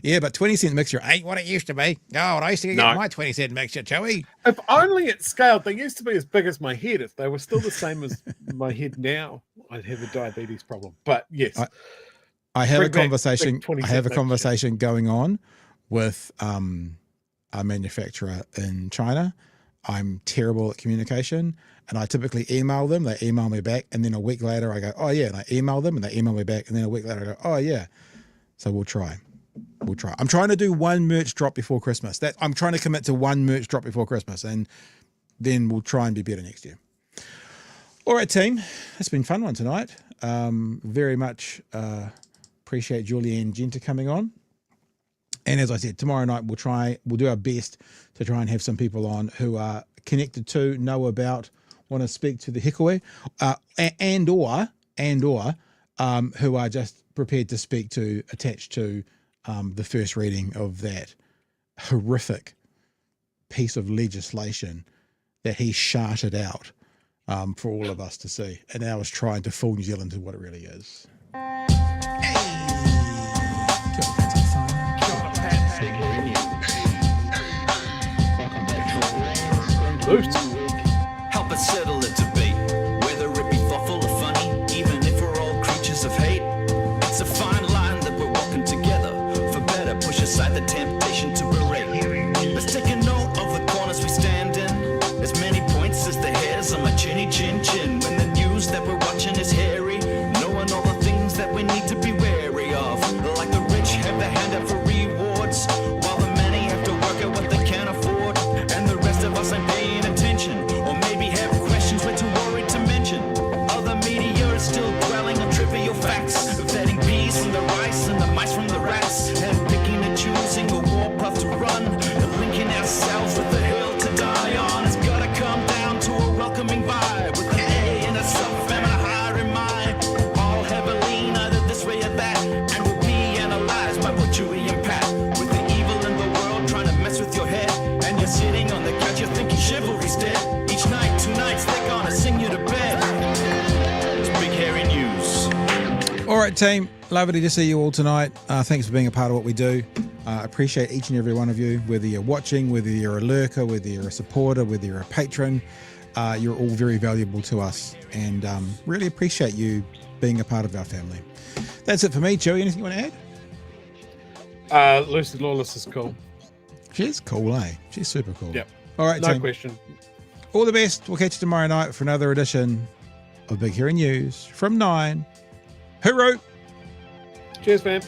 [SPEAKER 2] Yeah, but 20-cent mixture ain't what it used to be. God, I used to get my 20-cent mixture, Joey.
[SPEAKER 3] If only it scaled. They used to be as big as my head. If they were still the same as my head now, I'd have a diabetes problem. But yes,
[SPEAKER 2] I have a conversation. I have a conversation going on with a manufacturer in China. I'm terrible at communication, and I typically email them. They email me back, and then a week later I go, oh yeah, and I email them, and they email me back, and then a week later I go, oh yeah. So we'll try. I'm trying to do one merch drop before Christmas. I'm trying to commit to one merch drop before Christmas, and then we'll try and be better next year. All right, team. It's been a fun one tonight. Very much appreciate Julie Anne Genter coming on. And as I said, tomorrow night we'll do our best to try and have some people on who are connected to, know about, want to speak to the hikoi, and or who are just prepared to speak to, attached to the first reading of that horrific piece of legislation that he sharted out for all of us to see. And now is trying to fool New Zealand to what it really is.
[SPEAKER 19] Help us settle a debate, whether it be thoughtful or funny, even if we're all creatures of hate. It's a fine line that we're walking together. For better, push aside the temptation to berate. Let's take a note of the corners we stand in. As many points as the hairs on my chinny chin chin. When the news that we're watching is hairy, knowing all the things that we need to be wary of. Like the rich have the hand out for rewards, while the many have to work at what they can't afford. And the rest of us ain't paying attention, or maybe have questions we're too worried to mention. Other media is still dwelling on trivial facts, vetting peas from the rice and the mice from the rats, and picking and choosing a war path to run, and linking ourselves with the hill to die on. It's gotta come down to a welcoming vibe, with an A and a sub and a higher in mind. All have a lean either this way or that, and will be analyzed by both Chewy and Pat. With the evil in the world trying to mess with your head, and you're sitting on the couch, you're thinking chivalry's dead. Each night, 2 nights, they're gonna sing you to bed. It's Big Hairy News.
[SPEAKER 2] All right, team. Lovely to see you all tonight. Thanks for being a part of what we do. Appreciate each and every one of you, whether you're watching, whether you're a lurker, whether you're a supporter, whether you're a patron. You're all very valuable to us, and really appreciate you being a part of our family. That's it for me. Joey, anything you want to
[SPEAKER 3] add? Lucy Lawless is cool.
[SPEAKER 2] She's cool, eh? She's super cool.
[SPEAKER 3] Yep.
[SPEAKER 2] All right,
[SPEAKER 3] no
[SPEAKER 2] team.
[SPEAKER 3] question.
[SPEAKER 2] All the best. We'll catch you tomorrow night for another edition of Big Hairy News from 9. Hooroo!
[SPEAKER 3] Cheers, man.